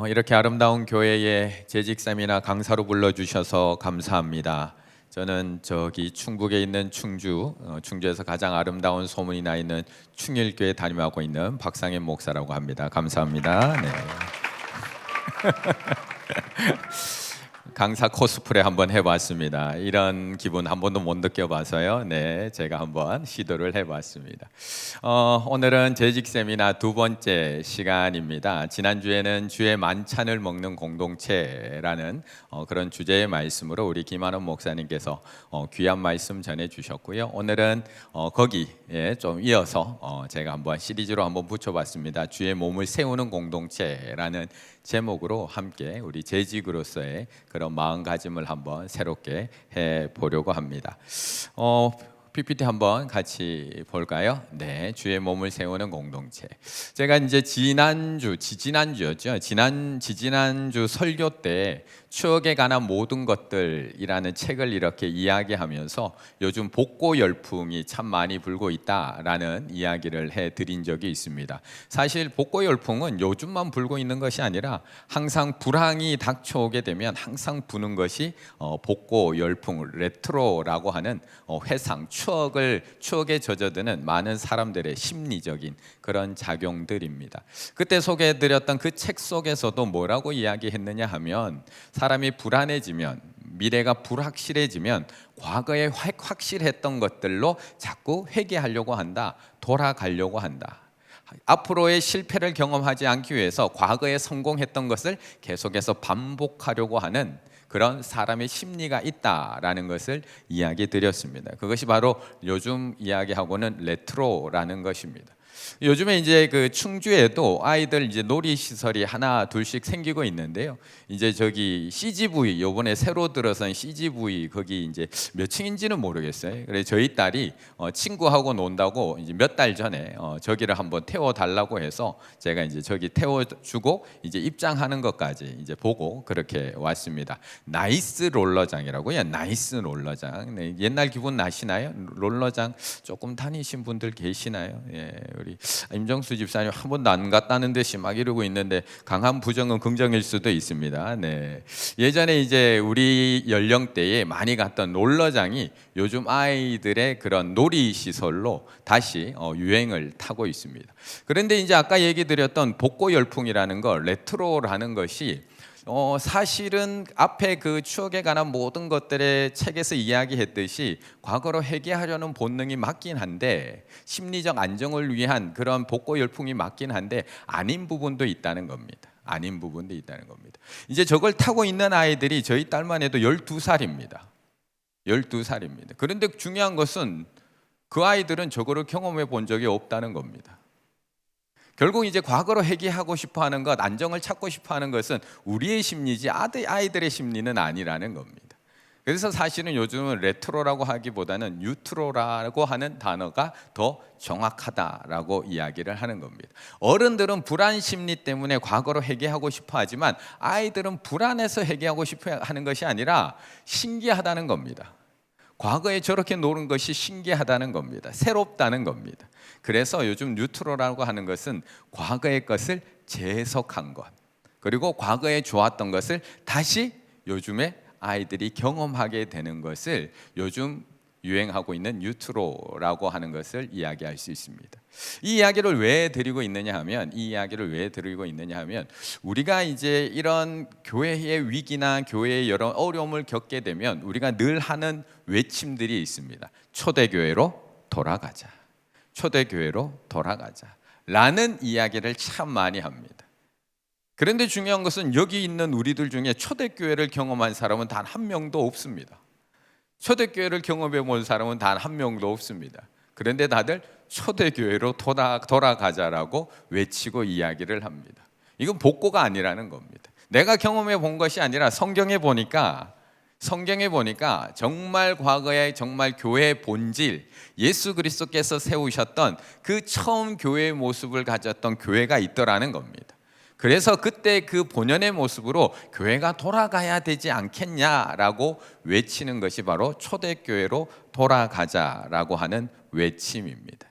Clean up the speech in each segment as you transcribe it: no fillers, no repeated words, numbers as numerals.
이렇게 아름다운 교회에 재직쌤이나 강사로 불러주셔서 감사합니다. 저는 저기 충북에 있는 충주에서 가장 아름다운 소문이 나 있는 충일교회 담임하고 있는 박상현 목사라고 합니다. 감사합니다. 네. 강사 코스프레 한번 해봤습니다. 이런 기분 한 번도 못 느껴봐서요. 네, 제가 한번 시도를 해봤습니다. 오늘은 재직 세미나 두 번째 시간입니다. 지난주에는 주의 만찬을 먹는 공동체라는 그런 주제의 말씀으로 우리 김한원 목사님께서 귀한 말씀 전해주셨고요. 오늘은 거기에 좀 이어서 제가 한번 시리즈로 한번 붙여봤습니다. 주의 몸을 세우는 공동체라는 제목으로 함께 우리 재직으로서의 그런 마음가짐을 한번 새롭게 해보려고 합니다. PPT 한번 같이 볼까요? 네, 주의 몸을 세우는 공동체. 제가 이제 지지난주였죠. 지지난주 설교 때 추억에 관한 모든 것들이라는 책을 이렇게 이야기하면서 요즘 복고 열풍이 참 많이 불고 있다라는 이야기를 해드린 적이 있습니다. 사실 복고 열풍은 요즘만 불고 있는 것이 아니라 항상 불황이 닥쳐오게 되면 항상 부는 것이 복고 열풍, 레트로라고 하는 회상, 추억에 젖어드는 많은 사람들의 심리적인 그런 작용들입니다. 그때 소개해드렸던 그 책 속에서도 뭐라고 이야기했느냐 하면 사람이 불안해지면, 미래가 불확실해지면 과거에 확실했던 것들로 자꾸 회귀하려고 한다, 돌아가려고 한다. 앞으로의 실패를 경험하지 않기 위해서 과거에 성공했던 것을 계속해서 반복하려고 하는 그런 사람의 심리가 있다라는 것을 이야기 드렸습니다. 그것이 바로 요즘 이야기하고는 레트로라는 것입니다. 요즘에 이제 그 충주에도 아이들 이제 놀이 시설이 하나 둘씩 생기고 있는데요. 이제 저기 CGV 요번에 새로 들어선 CGV 거기 이제 몇 층인지는 모르겠어요. 그래서 저희 딸이 친구하고 논다고 이제 몇 달 전에 저기를 한번 태워 달라고 해서 제가 이제 저기 태워주고 이제 입장하는 것까지 이제 보고 그렇게 왔습니다. 나이스 롤러장이라고요. 나이스 롤러장. 네, 옛날 기분 나시나요? 롤러장 조금 다니신 분들 계시나요? 예, 우리 임정수 집사님 한 번도 안 갔다는 듯이 막 이러고 있는데 강한 부정은 긍정일 수도 있습니다. 네. 예전에 이제 우리 연령대에 많이 갔던 롤러장이 요즘 아이들의 그런 놀이 시설로 다시 유행을 타고 있습니다. 그런데 이제 아까 얘기 드렸던 복고 열풍이라는 거, 레트로라는 것이 사실은 앞에 그 추억에 관한 모든 것들의 책에서 이야기했듯이 과거로 회귀하려는 본능이 맞긴 한데, 심리적 안정을 위한 그런 복고 열풍이 맞긴 한데 아닌 부분도 있다는 겁니다. 아닌 부분도 있다는 겁니다. 이제 저걸 타고 있는 아이들이 저희 딸만 해도 12살입니다. 12살입니다. 그런데 중요한 것은 그 아이들은 저거를 경험해 본 적이 없다는 겁니다. 결국 이제 과거로 회귀하고 싶어하는 것, 안정을 찾고 싶어하는 것은 우리의 심리지 아이들의 심리는 아니라는 겁니다. 그래서 사실은 요즘은 레트로라고 하기보다는 뉴트로라고 하는 단어가 더 정확하다라고 이야기를 하는 겁니다. 어른들은 불안 심리 때문에 과거로 회귀하고 싶어하지만 아이들은 불안해서 회귀하고 싶어하는 것이 아니라 신기하다는 겁니다. 과거에 저렇게 노는 것이 신기하다는 겁니다. 새롭다는 겁니다. 그래서 요즘 뉴트로라고 하는 것은 과거의 것을 재해석한 것, 그리고 과거에 좋았던 것을 다시 요즘에 아이들이 경험하게 되는 것을 요즘 유행하고 있는 뉴트로라고 하는 것을 이야기할 수 있습니다. 이 이야기를 왜 드리고 있느냐 하면 우리가 이제 이런 교회의 위기나 교회의 여러 어려움을 겪게 되면 우리가 늘 하는 외침들이 있습니다. 초대교회로 돌아가자. 초대교회로 돌아가자. 라는 이야기를 참 많이 합니다. 그런데 중요한 것은 여기 있는 우리들 중에 초대교회를 경험한 사람은 단 한 명도 없습니다. 초대교회를 경험해 본 사람은 단 한 명도 없습니다. 그런데 다들 초대교회로 돌아가자라고 외치고 이야기를 합니다. 이건 복고가 아니라는 겁니다. 내가 경험해 본 것이 아니라 성경에 보니까 정말 과거에 정말 교회의 본질, 예수 그리스도께서 세우셨던 그 처음 교회의 모습을 가졌던 교회가 있더라는 겁니다. 그래서 그때 그 본연의 모습으로 교회가 돌아가야 되지 않겠냐라고 외치는 것이 바로 초대교회로 돌아가자라고 하는 외침입니다.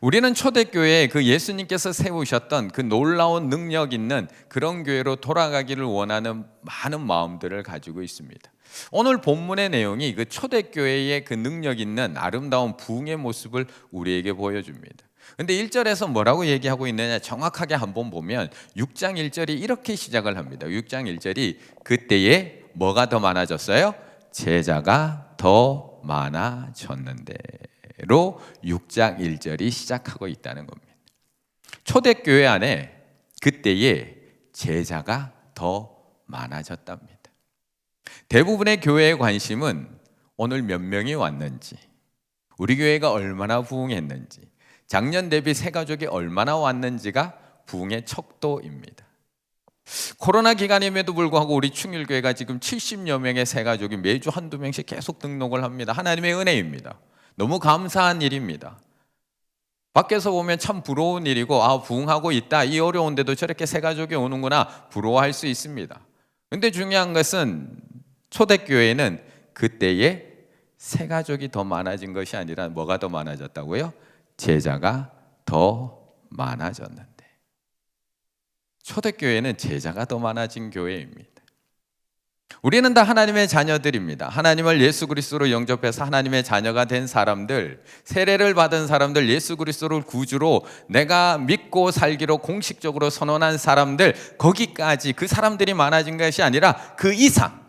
우리는 초대교회에 그 예수님께서 세우셨던 그 놀라운 능력 있는 그런 교회로 돌아가기를 원하는 많은 마음들을 가지고 있습니다. 오늘 본문의 내용이 그 초대교회의 그 능력 있는 아름다운 부흥의 모습을 우리에게 보여줍니다. 근데 1절에서 뭐라고 얘기하고 있느냐 정확하게 한번 보면 6장 1절이 이렇게 시작을 합니다. 6장 1절이 그때에 뭐가 더 많아졌어요? 제자가 더 많아졌는데로 6장 1절이 시작하고 있다는 겁니다. 초대교회 안에 그때에 제자가 더 많아졌답니다. 대부분의 교회의 관심은 오늘 몇 명이 왔는지, 우리 교회가 얼마나 부흥했는지, 작년 대비 새가족이 얼마나 왔는지가 부흥의 척도입니다. 코로나 기간임에도 불구하고 우리 충일교회가 지금 70여 명의 새가족이 매주 한두 명씩 계속 등록을 합니다. 하나님의 은혜입니다. 너무 감사한 일입니다. 밖에서 보면 참 부러운 일이고 부흥하고 있다, 이 어려운데도 저렇게 새가족이 오는구나 부러워할 수 있습니다. 근데 중요한 것은 초대교회는 그때에 새가족이 더 많아진 것이 아니라 뭐가 더 많아졌다고요? 제자가 더 많아졌는데, 초대교회는 제자가 더 많아진 교회입니다. 우리는 다 하나님의 자녀들입니다. 하나님을 예수 그리스도로 영접해서 하나님의 자녀가 된 사람들, 세례를 받은 사람들, 예수 그리스도를 구주로 내가 믿고 살기로 공식적으로 선언한 사람들, 거기까지 그 사람들이 많아진 것이 아니라 그 이상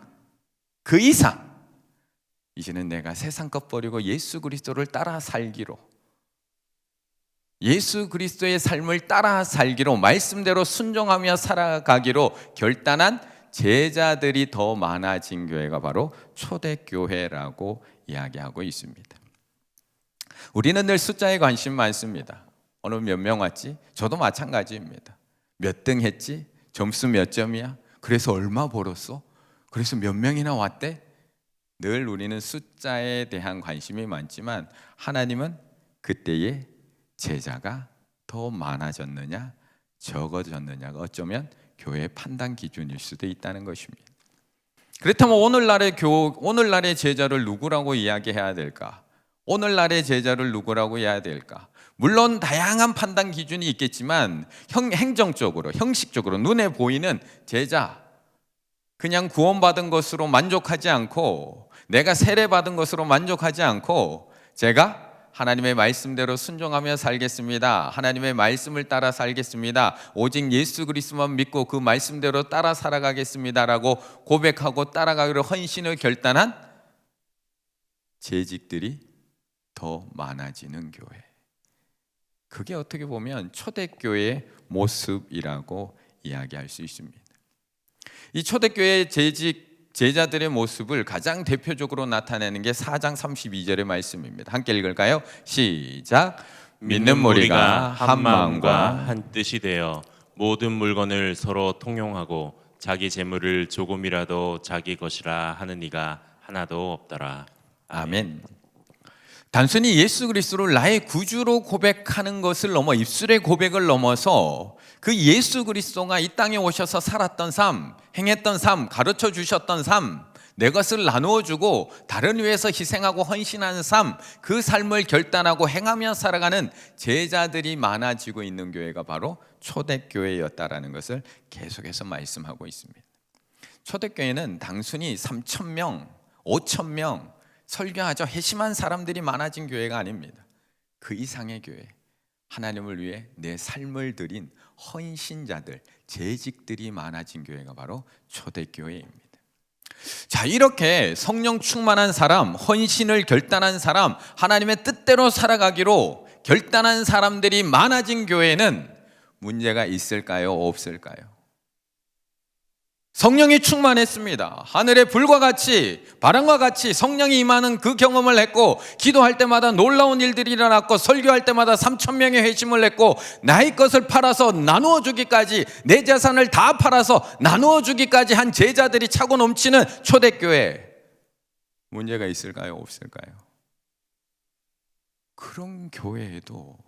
이제는 내가 세상 것 버리고 예수 그리스도를 따라 살기로, 예수 그리스도의 삶을 따라 살기로, 말씀대로 순종하며 살아가기로 결단한 제자들이 더 많아진 교회가 바로 초대교회라고 이야기하고 있습니다. 우리는 늘 숫자에 관심 많습니다. 오늘 몇 명 왔지? 저도 마찬가지입니다. 몇 등 했지? 점수 몇 점이야? 그래서 얼마 벌었어? 그래서 몇 명이나 왔대? 늘 우리는 숫자에 대한 관심이 많지만 하나님은 그때의 제자가 더 많아졌느냐 적어졌느냐가 어쩌면 교회의 판단 기준일 수도 있다는 것입니다. 그렇다면 오늘날의 제자를 누구라고 이야기해야 될까? 오늘날의 제자를 누구라고 해야 될까? 물론 다양한 판단 기준이 있겠지만 행정적으로, 형식적으로 눈에 보이는 제자, 그냥 구원받은 것으로 만족하지 않고, 내가 세례받은 것으로 만족하지 않고, 제가 하나님의 말씀대로 순종하며 살겠습니다, 하나님의 말씀을 따라 살겠습니다, 오직 예수 그리스도만 믿고 그 말씀대로 따라 살아가겠습니다라고 고백하고 따라가기로 헌신을 결단한 재직들이 더 많아지는 교회, 그게 어떻게 보면 초대교회의 모습이라고 이야기할 수 있습니다. 이 초대교회의 제자들의 모습을 가장 대표적으로 나타내는 게 4장 32절의 말씀입니다. 함께 읽을까요? 시작. 믿는 무리가 한 마음과 한 뜻이 되어 모든 물건을 서로 통용하고 자기 재물을 조금이라도 자기 것이라 하는 이가 하나도 없더라. 아멘. 단순히 예수 그리스도를 나의 구주로 고백하는 것을 넘어, 입술의 고백을 넘어서 그 예수 그리스도가 이 땅에 오셔서 살았던 삶, 행했던 삶, 가르쳐 주셨던 삶, 내 것을 나누어 주고 다른 위해서 희생하고 헌신하는 삶, 그 삶을 결단하고 행하며 살아가는 제자들이 많아지고 있는 교회가 바로 초대교회였다라는 것을 계속해서 말씀하고 있습니다. 초대교회는 단순히 3,000명, 5,000명 설교하죠, 회심한 사람들이 많아진 교회가 아닙니다. 그 이상의 교회, 하나님을 위해 내 삶을 드린 헌신자들, 재직들이 많아진 교회가 바로 초대교회입니다. 자, 이렇게 성령 충만한 사람, 헌신을 결단한 사람, 하나님의 뜻대로 살아가기로 결단한 사람들이 많아진 교회는 문제가 있을까요? 없을까요? 성령이 충만했습니다. 하늘의 불과 같이, 바람과 같이 성령이 임하는 그 경험을 했고, 기도할 때마다 놀라운 일들이 일어났고, 설교할 때마다 3,000명의 회심을 했고, 나의 것을 팔아서 나누어 주기까지, 내 재산을 다 팔아서 나누어 주기까지 한 제자들이 차고 넘치는 초대교회, 문제가 있을까요? 없을까요? 그런 교회에도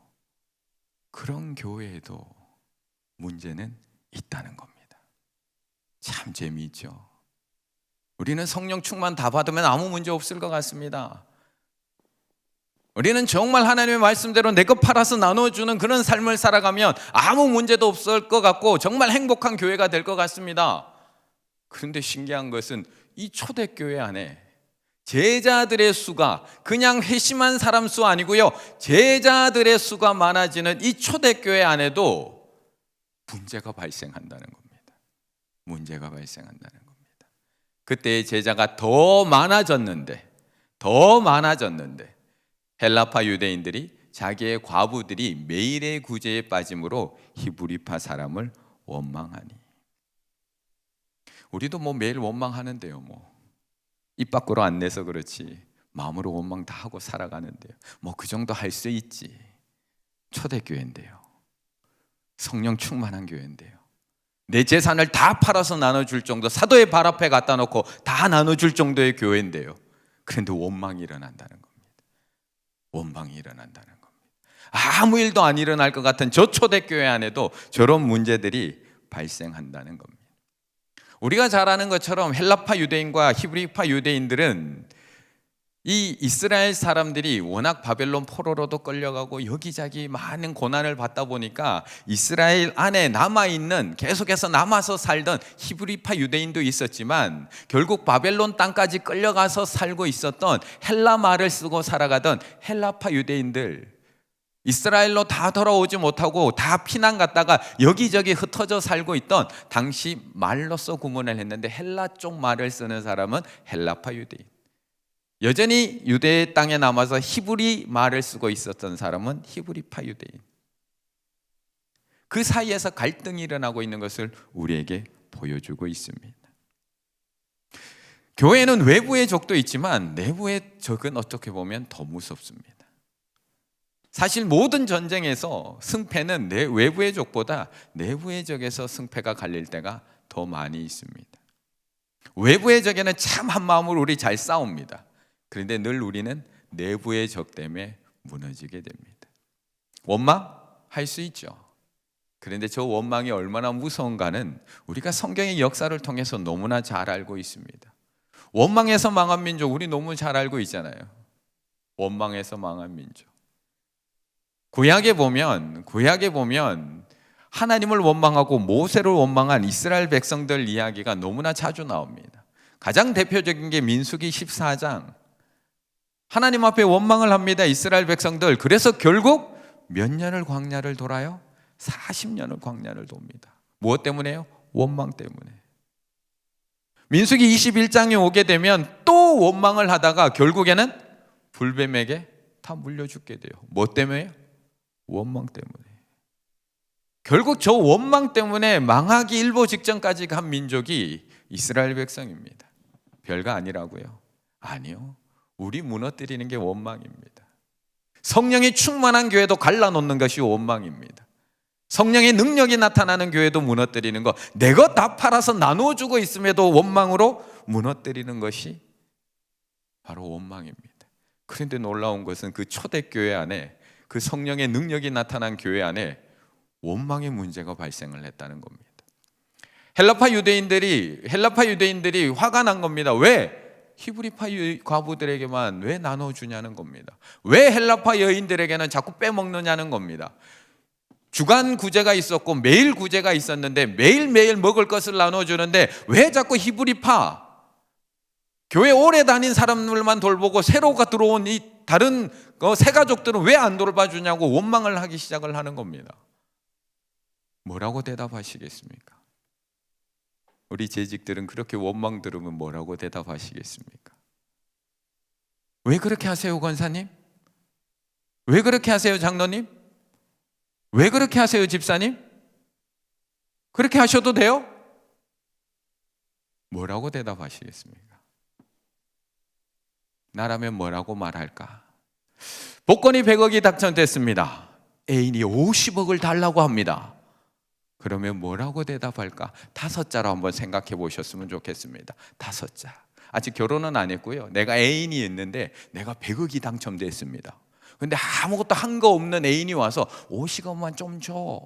문제는 있다는 겁니다. 참 재미있죠. 우리는 성령 충만 다 받으면 아무 문제 없을 것 같습니다. 우리는 정말 하나님의 말씀대로 내 것 팔아서 나눠주는 그런 삶을 살아가면 아무 문제도 없을 것 같고 정말 행복한 교회가 될 것 같습니다. 그런데 신기한 것은 이 초대교회 안에 제자들의 수가 그냥 회심한 사람 수 아니고요, 제자들의 수가 많아지는 이 초대교회 안에도 문제가 발생한다는 겁니다. 문제가 발생한다는 겁니다. 그때 제자가 더 많아졌는데 헬라파 유대인들이 자기의 과부들이 매일의 구제에 빠짐으로 히브리파 사람을 원망하니. 우리도 뭐 매일 원망하는데요, 입 밖으로 안 내서 그렇지 마음으로 원망 다 하고 살아가는데요. 그 정도 할 수 있지. 초대교회인데요, 성령 충만한 교회인데요, 내 재산을 다 팔아서 나눠줄 정도, 사도의 발 앞에 갖다 놓고 다 나눠줄 정도의 교회인데요. 그런데 원망이 일어난다는 겁니다. 원망이 일어난다는 겁니다. 아무 일도 안 일어날 것 같은 저 초대교회 안에도 저런 문제들이 발생한다는 겁니다. 우리가 잘 아는 것처럼 헬라파 유대인과 히브리파 유대인들은 이 이스라엘 사람들이 워낙 바벨론 포로로도 끌려가고 여기저기 많은 고난을 받다 보니까 이스라엘 안에 남아있는, 계속해서 남아서 살던 히브리파 유대인도 있었지만 결국 바벨론 땅까지 끌려가서 살고 있었던 헬라 말을 쓰고 살아가던 헬라파 유대인들, 이스라엘로 다 돌아오지 못하고 다 피난 갔다가 여기저기 흩어져 살고 있던, 당시 말로써 구분을 했는데 헬라 쪽 말을 쓰는 사람은 헬라파 유대인, 여전히 유대 땅에 남아서 히브리 말을 쓰고 있었던 사람은 히브리파 유대인. 그 사이에서 갈등이 일어나고 있는 것을 우리에게 보여주고 있습니다. 교회는 외부의 적도 있지만 내부의 적은 어떻게 보면 더 무섭습니다. 사실 모든 전쟁에서 승패는 외부의 적보다 내부의 적에서 승패가 갈릴 때가 더 많이 있습니다. 외부의 적에는 참 한마음으로 우리 잘 싸웁니다. 그런데 늘 우리는 내부의 적 때문에 무너지게 됩니다. 원망할 수 있죠. 그런데 저 원망이 얼마나 무서운가는 우리가 성경의 역사를 통해서 너무나 잘 알고 있습니다. 원망에서 망한 민족, 우리 너무 잘 알고 있잖아요. 원망에서 망한 민족. 구약에 보면 하나님을 원망하고 모세를 원망한 이스라엘 백성들 이야기가 너무나 자주 나옵니다. 가장 대표적인 게 민수기 14장. 하나님 앞에 원망을 합니다, 이스라엘 백성들. 그래서 결국 몇 년을 광야를 돌아요? 40년을 광야를 돕니다. 무엇 때문에요? 원망 때문에. 민수기 21장에 오게 되면 또 원망을 하다가 결국에는 불뱀에게 다 물려 죽게 돼요. 뭐 때문에요? 원망 때문에. 결국 저 원망 때문에 망하기 일보 직전까지 간 민족이 이스라엘 백성입니다. 별거 아니라고요? 아니요. 우리 무너뜨리는 게 원망입니다. 성령이 충만한 교회도 갈라놓는 것이 원망입니다. 성령의 능력이 나타나는 교회도 무너뜨리는 것, 내 것 다 팔아서 나눠주고 있음에도 원망으로 무너뜨리는 것이 바로 원망입니다. 그런데 놀라운 것은 그 초대교회 안에, 그 성령의 능력이 나타난 교회 안에 원망의 문제가 발생을 했다는 겁니다. 헬라파 유대인들이 화가 난 겁니다. 왜? 히브리파 과부들에게만 왜 나눠주냐는 겁니다. 왜 헬라파 여인들에게는 자꾸 빼먹느냐는 겁니다. 주간 구제가 있었고 매일 구제가 있었는데 매일매일 먹을 것을 나눠주는데 왜 자꾸 히브리파, 교회 오래 다닌 사람들만 돌보고 새로가 들어온 이 다른 새 가족들은 왜 안 돌봐주냐고 원망을 하기 시작을 하는 겁니다. 뭐라고 대답하시겠습니까? 우리 재직들은 그렇게 원망 들으면 뭐라고 대답하시겠습니까? 왜 그렇게 하세요, 권사님? 왜 그렇게 하세요, 장로님? 왜 그렇게 하세요, 집사님? 그렇게 하셔도 돼요? 뭐라고 대답하시겠습니까? 나라면 뭐라고 말할까? 복권이 100억이 당첨됐습니다. 애인이 50억을 달라고 합니다. 그러면 뭐라고 대답할까? 5자로 한번 생각해 보셨으면 좋겠습니다. 5자. 아직 결혼은 안 했고요. 내가 애인이 있는데 내가 100억이 당첨됐습니다. 근데 아무것도 한 거 없는 애인이 와서 50억만 좀 줘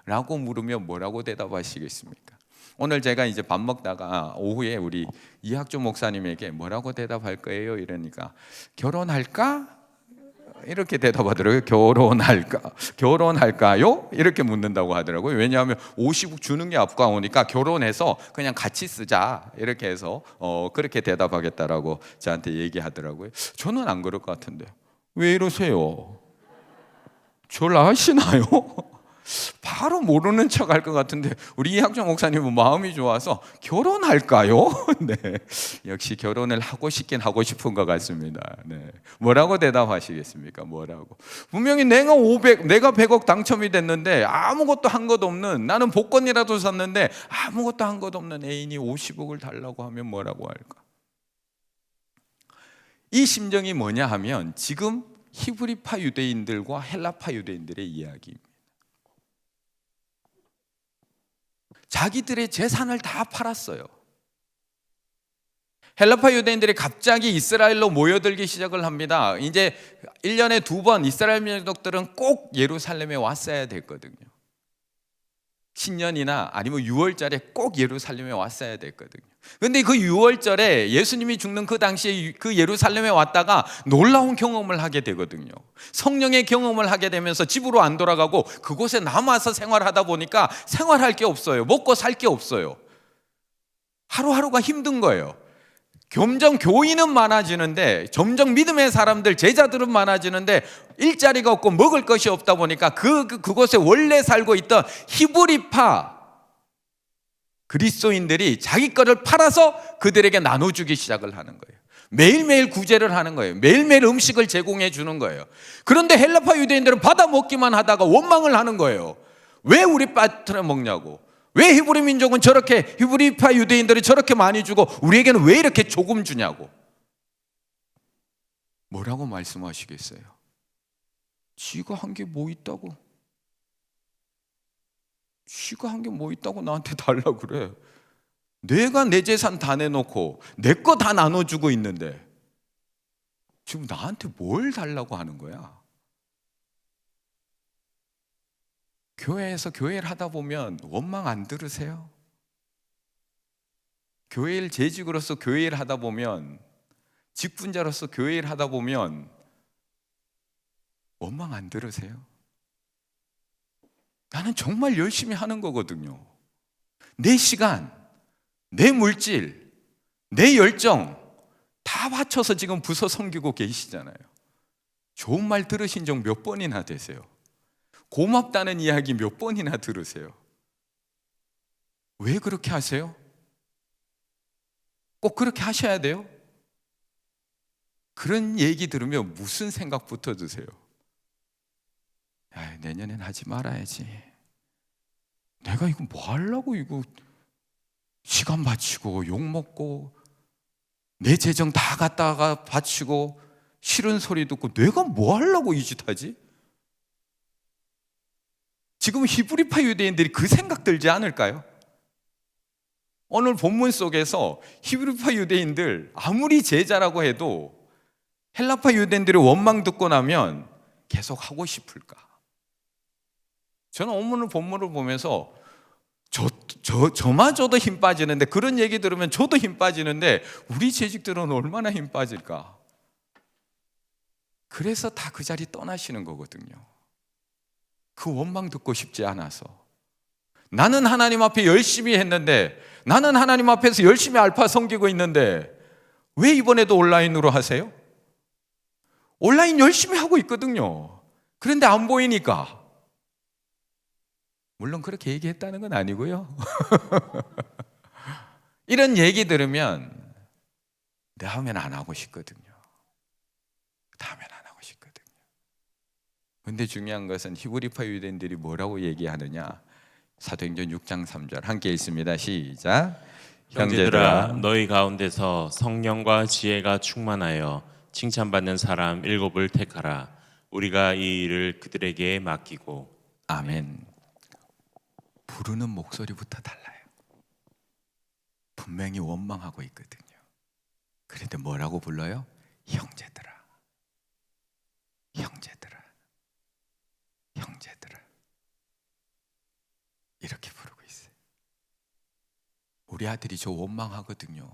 라고 물으면 뭐라고 대답하시겠습니까? 오늘 제가 이제 밥 먹다가 오후에 우리 이학주 목사님에게 뭐라고 대답할 거예요? 이러니까 결혼할까? 이렇게 대답하더라고요. 결혼할까요? 이렇게 묻는다고 하더라고요. 왜냐하면 50억 주는 게 아까우니까 결혼해서 그냥 같이 쓰자 이렇게 해서 그렇게 대답하겠다라고 저한테 얘기하더라고요. 저는 안 그럴 것 같은데 왜 이러세요? 저를 아시나요? 바로 모르는 척 할 것 같은데 우리 이학정 목사님은 마음이 좋아서 결혼할까요? 네, 역시 결혼을 하고 싶긴 하고 싶은 것 같습니다. 네, 뭐라고 대답하시겠습니까? 뭐라고? 분명히 내가 100억 당첨이 됐는데 아무것도 한 것 없는, 나는 복권이라도 샀는데 아무것도 한 것 없는 애인이 50억을 달라고 하면 뭐라고 할까? 이 심정이 뭐냐 하면 지금 히브리파 유대인들과 헬라파 유대인들의 이야기입니다. 자기들의 재산을 다 팔았어요. 헬라파 유대인들이 갑자기 이스라엘로 모여들기 시작을 합니다. 이제 1년에 2번 이스라엘 민족들은 꼭 예루살렘에 왔어야 됐거든요. 신년이나 아니면 6월절에 꼭 예루살렘에 왔어야 됐거든요. 그런데 그 6월절에 예수님이 죽는 그 당시에 그 예루살렘에 왔다가 놀라운 경험을 하게 되거든요. 성령의 경험을 하게 되면서 집으로 안 돌아가고 그곳에 남아서 생활하다 보니까 생활할 게 없어요. 먹고 살 게 없어요. 하루하루가 힘든 거예요. 점점 교인은 많아지는데, 점점 믿음의 사람들, 제자들은 많아지는데 일자리가 없고 먹을 것이 없다 보니까 그곳에 원래 살고 있던 히브리파 그리스도인들이 자기 거를 팔아서 그들에게 나눠주기 시작을 하는 거예요. 매일매일 구제를 하는 거예요. 매일매일 음식을 제공해 주는 거예요. 그런데 헬라파 유대인들은 받아 먹기만 하다가 원망을 하는 거예요. 왜 우리 빠뜨려 먹냐고. 왜 히브리 민족은 저렇게, 히브리파 유대인들이 저렇게 많이 주고 우리에게는 왜 이렇게 조금 주냐고. 뭐라고 말씀하시겠어요? 지가 한 게 뭐 있다고? 지가 한 게 뭐 있다고 나한테 달라고 그래? 내가 내 재산 다 내놓고 내 거 다 나눠주고 있는데 지금 나한테 뭘 달라고 하는 거야? 교회에서 교회를 하다 보면 원망 안 들으세요? 교회를 재직으로서 교회를 하다 보면, 직분자로서 교회를 하다 보면 원망 안 들으세요? 나는 정말 열심히 하는 거거든요. 내 시간, 내 물질, 내 열정 다 바쳐서 지금 부서 섬기고 계시잖아요. 좋은 말 들으신 적 몇 번이나 되세요? 고맙다는 이야기 몇 번이나 들으세요? 왜 그렇게 하세요? 꼭 그렇게 하셔야 돼요? 그런 얘기 들으면 무슨 생각부터 드세요? 야, 내년엔 하지 말아야지. 내가 이거 뭐 하려고 이거 시간 바치고 욕 먹고 내 재정 다 갖다가 바치고 싫은 소리 듣고 내가 뭐 하려고 이 짓 하지? 지금 히브리파 유대인들이 그 생각 들지 않을까요? 오늘 본문 속에서 히브리파 유대인들 아무리 제자라고 해도 헬라파 유대인들의 원망 듣고 나면 계속 하고 싶을까? 저는 오늘 본문을 보면서 저마저도 힘 빠지는데, 그런 얘기 들으면 저도 힘 빠지는데 우리 재직들은 얼마나 힘 빠질까? 그래서 다 그 자리 떠나시는 거거든요. 그 원망 듣고 싶지 않아서. 나는 하나님 앞에 열심히 했는데, 나는 하나님 앞에서 열심히 알파 섬기고 있는데 왜 이번에도 온라인으로 하세요? 온라인 열심히 하고 있거든요. 그런데 안 보이니까. 물론 그렇게 얘기했다는 건 아니고요. 이런 얘기 들으면 다음엔 안 하고 싶거든요. 다음엔 안 하고 싶거든요. 근데 중요한 것은 히브리파 유대인들이 뭐라고 얘기하느냐? 사도행전 6장 3절 함께 읽습니다. 시작. 형제들아, 너희 가운데서 성령과 지혜가 충만하여 칭찬받는 사람 7을 택하라. 우리가 이 일을 그들에게 맡기고. 아멘. 부르는 목소리부터 달라요. 분명히 원망하고 있거든요. 그런데 뭐라고 불러요? 형제들아, 형제들아, 형제들아, 이렇게 부르고 있어요. 우리 아들이 저 원망하거든요.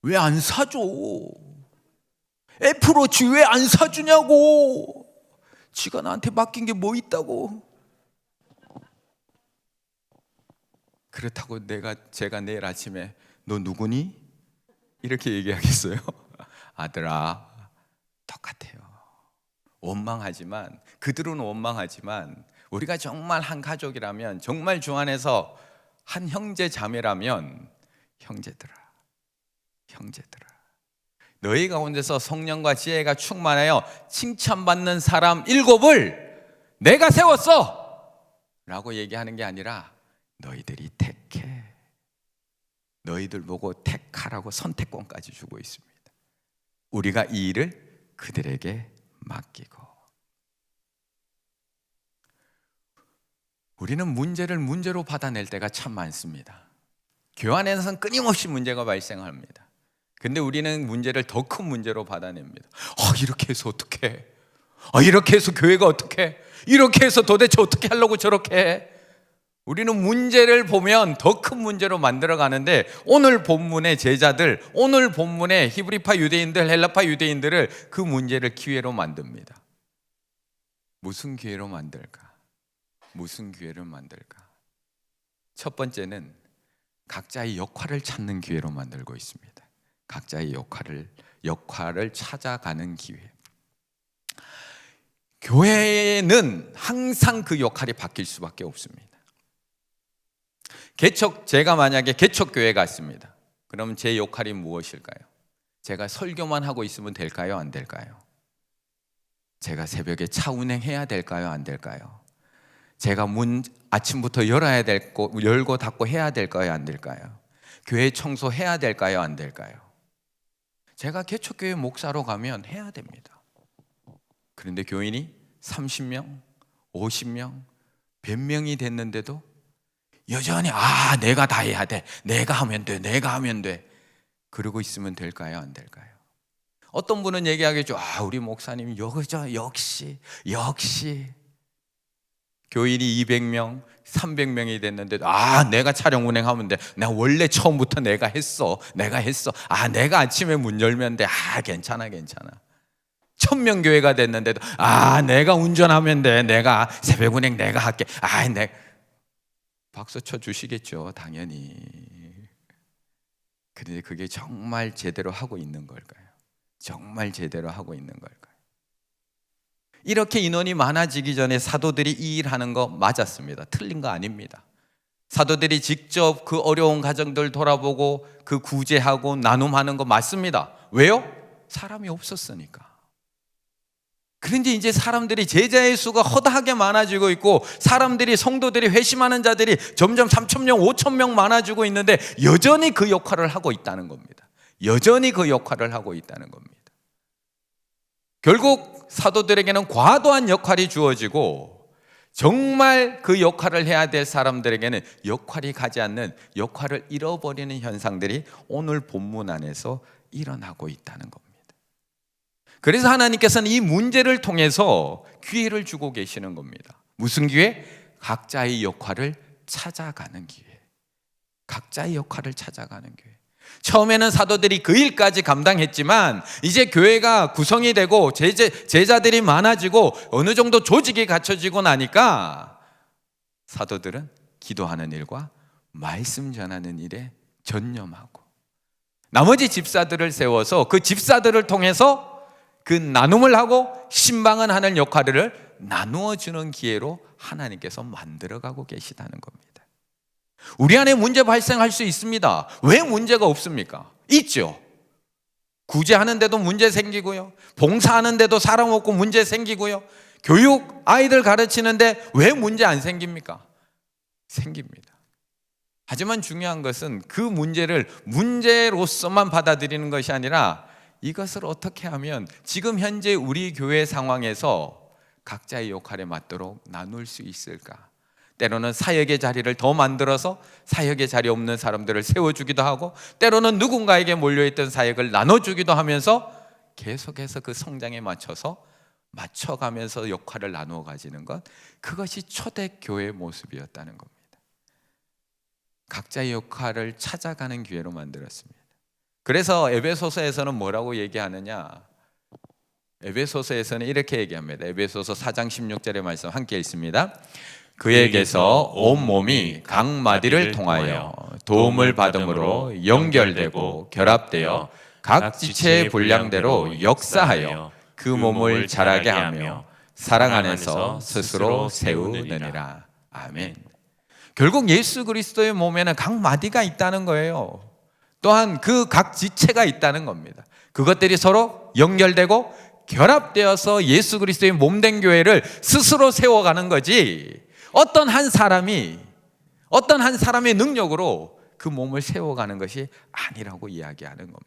왜 안 사줘? 애플워치 왜 안 사주냐고. 지가 나한테 맡긴 게 뭐 있다고. 그렇다고 제가 내일 아침에 너 누구니? 이렇게 얘기하겠어요? 아들아, 똑같아요. 원망하지만, 그들은 원망하지만 우리가 정말 한 가족이라면, 정말 주 안에서 한 형제 자매라면, 형제들아 너희 가운데서 성령과 지혜가 충만하여 칭찬받는 사람 7을 내가 세웠어 라고 얘기하는 게 아니라 너희들이 택해, 너희들 보고 택하라고 선택권까지 주고 있습니다. 우리가 이 일을 그들에게 맡기고. 우리는 문제를 문제로 받아낼 때가 참 많습니다. 교회 안에서는 끊임없이 문제가 발생합니다. 근데 우리는 문제를 더 큰 문제로 받아냅니다. 이렇게 해서 어떡해? 이렇게 해서 교회가 어떡해? 이렇게 해서 도대체 어떻게 하려고 저렇게 해? 우리는 문제를 보면 더 큰 문제로 만들어 가는데, 오늘 본문의 제자들, 오늘 본문의 히브리파 유대인들, 헬라파 유대인들을 그 문제를 기회로 만듭니다. 무슨 기회로 만들까? 무슨 기회를 만들까? 첫 번째는 각자의 역할을 찾는 기회로 만들고 있습니다. 각자의 역할을 찾아가는 기회. 교회는 항상 그 역할이 바뀔 수밖에 없습니다. 제가 만약에 개척교회 갔습니다. 그럼 제 역할이 무엇일까요? 제가 설교만 하고 있으면 될까요? 안 될까요? 제가 새벽에 차 운행해야 될까요? 안 될까요? 제가 문 아침부터 열고 닫고 해야 될까요? 안 될까요? 교회 청소해야 될까요? 안 될까요? 제가 개척교회 목사로 가면 해야 됩니다. 그런데 교인이 30명, 50명, 100명이 됐는데도 여전히 내가 다 해야 돼, 내가 하면 돼 그러고 있으면 될까요? 안 될까요? 어떤 분은 얘기하겠죠. 우리 목사님 역시 교인이 200명, 300명이 됐는데도 내가 차량 운행하면 돼, 내가 원래 처음부터 내가 했어. 내가 아침에 문 열면 돼. 괜찮아 1000명 교회가 됐는데도 내가 운전하면 돼, 내가 새벽 운행 내가 할게. 박수 쳐 주시겠죠, 당연히. 그런데 그게 정말 제대로 하고 있는 걸까요? 정말 제대로 하고 있는 걸까요? 이렇게 인원이 많아지기 전에 사도들이 이 일하는 거 맞았습니다. 틀린 거 아닙니다. 사도들이 직접 그 어려운 가정들 돌아보고 그 구제하고 나눔하는 거 맞습니다. 왜요? 사람이 없었으니까. 그런데 이제 사람들이, 제자의 수가 허다하게 많아지고 있고, 성도들이 회심하는 자들이 점점 3,000명, 5,000명 많아지고 있는데 여전히 그 역할을 하고 있다는 겁니다. 결국 사도들에게는 과도한 역할이 주어지고, 정말 그 역할을 해야 될 사람들에게는 역할이 가지 않는, 역할을 잃어버리는 현상들이 오늘 본문 안에서 일어나고 있다는 겁니다. 그래서 하나님께서는 이 문제를 통해서 기회를 주고 계시는 겁니다. 무슨 기회? 각자의 역할을 찾아가는 기회. 처음에는 사도들이 그 일까지 감당했지만, 이제 교회가 구성이 되고 제자들이 많아지고 어느 정도 조직이 갖춰지고 나니까 사도들은 기도하는 일과 말씀 전하는 일에 전념하고, 나머지 집사들을 세워서 그 집사들을 통해서 그 나눔을 하고 신방은 하는 역할을 나누어 주는 기회로 하나님께서 만들어가고 계시다는 겁니다. 우리 안에 문제 발생할 수 있습니다. 왜 문제가 없습니까? 있죠. 구제하는데도 문제 생기고요, 봉사하는데도 사람 없고 문제 생기고요, 교육 아이들 가르치는데 왜 문제 안 생깁니까? 생깁니다. 하지만 중요한 것은 그 문제를 문제로서만 받아들이는 것이 아니라, 이것을 어떻게 하면 지금 현재 우리 교회 상황에서 각자의 역할에 맞도록 나눌 수 있을까? 때로는 사역의 자리를 더 만들어서 사역의 자리 없는 사람들을 세워주기도 하고, 때로는 누군가에게 몰려있던 사역을 나눠주기도 하면서 계속해서 그 성장에 맞춰가면서 역할을 나누어 가지는 것, 그것이 초대교회의 모습이었다는 겁니다. 각자의 역할을 찾아가는 기회로 만들었습니다. 그래서 에베소서에서는 뭐라고 얘기하느냐? 에베소서에서는 이렇게 얘기합니다. 에베소서 4장 16절의 말씀 함께 읽습니다. 그에게서 온 몸이 각 마디를 통하여 도움을 받음으로 연결되고 결합되어 각 지체의 분량대로 역사하여 그 몸을 자라게 하며 사랑 안에서 스스로 세우느니라. 아멘. 결국 예수 그리스도의 몸에는 각 마디가 있다는 거예요. 또한 그 각 지체가 있다는 겁니다. 그것들이 서로 연결되고 결합되어서 예수 그리스도의 몸된 교회를 스스로 세워가는 거지, 어떤 한 사람의 능력으로 그 몸을 세워가는 것이 아니라고 이야기하는 겁니다.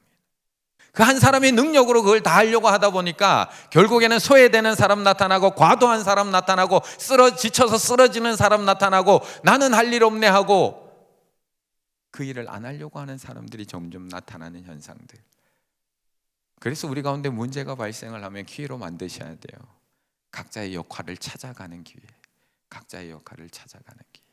그 한 사람의 능력으로 그걸 다 하려고 하다 보니까 결국에는 소외되는 사람 나타나고, 과도한 사람 나타나고, 지쳐서 쓰러지는 사람 나타나고, 나는 할 일 없네 하고 그 일을 안 하려고 하는 사람들이 점점 나타나는 현상들. 그래서 우리 가운데 문제가 발생을 하면 기회로 만드셔야 돼요. 각자의 역할을 찾아가는 기회. 각자의 역할을 찾아가는 기회.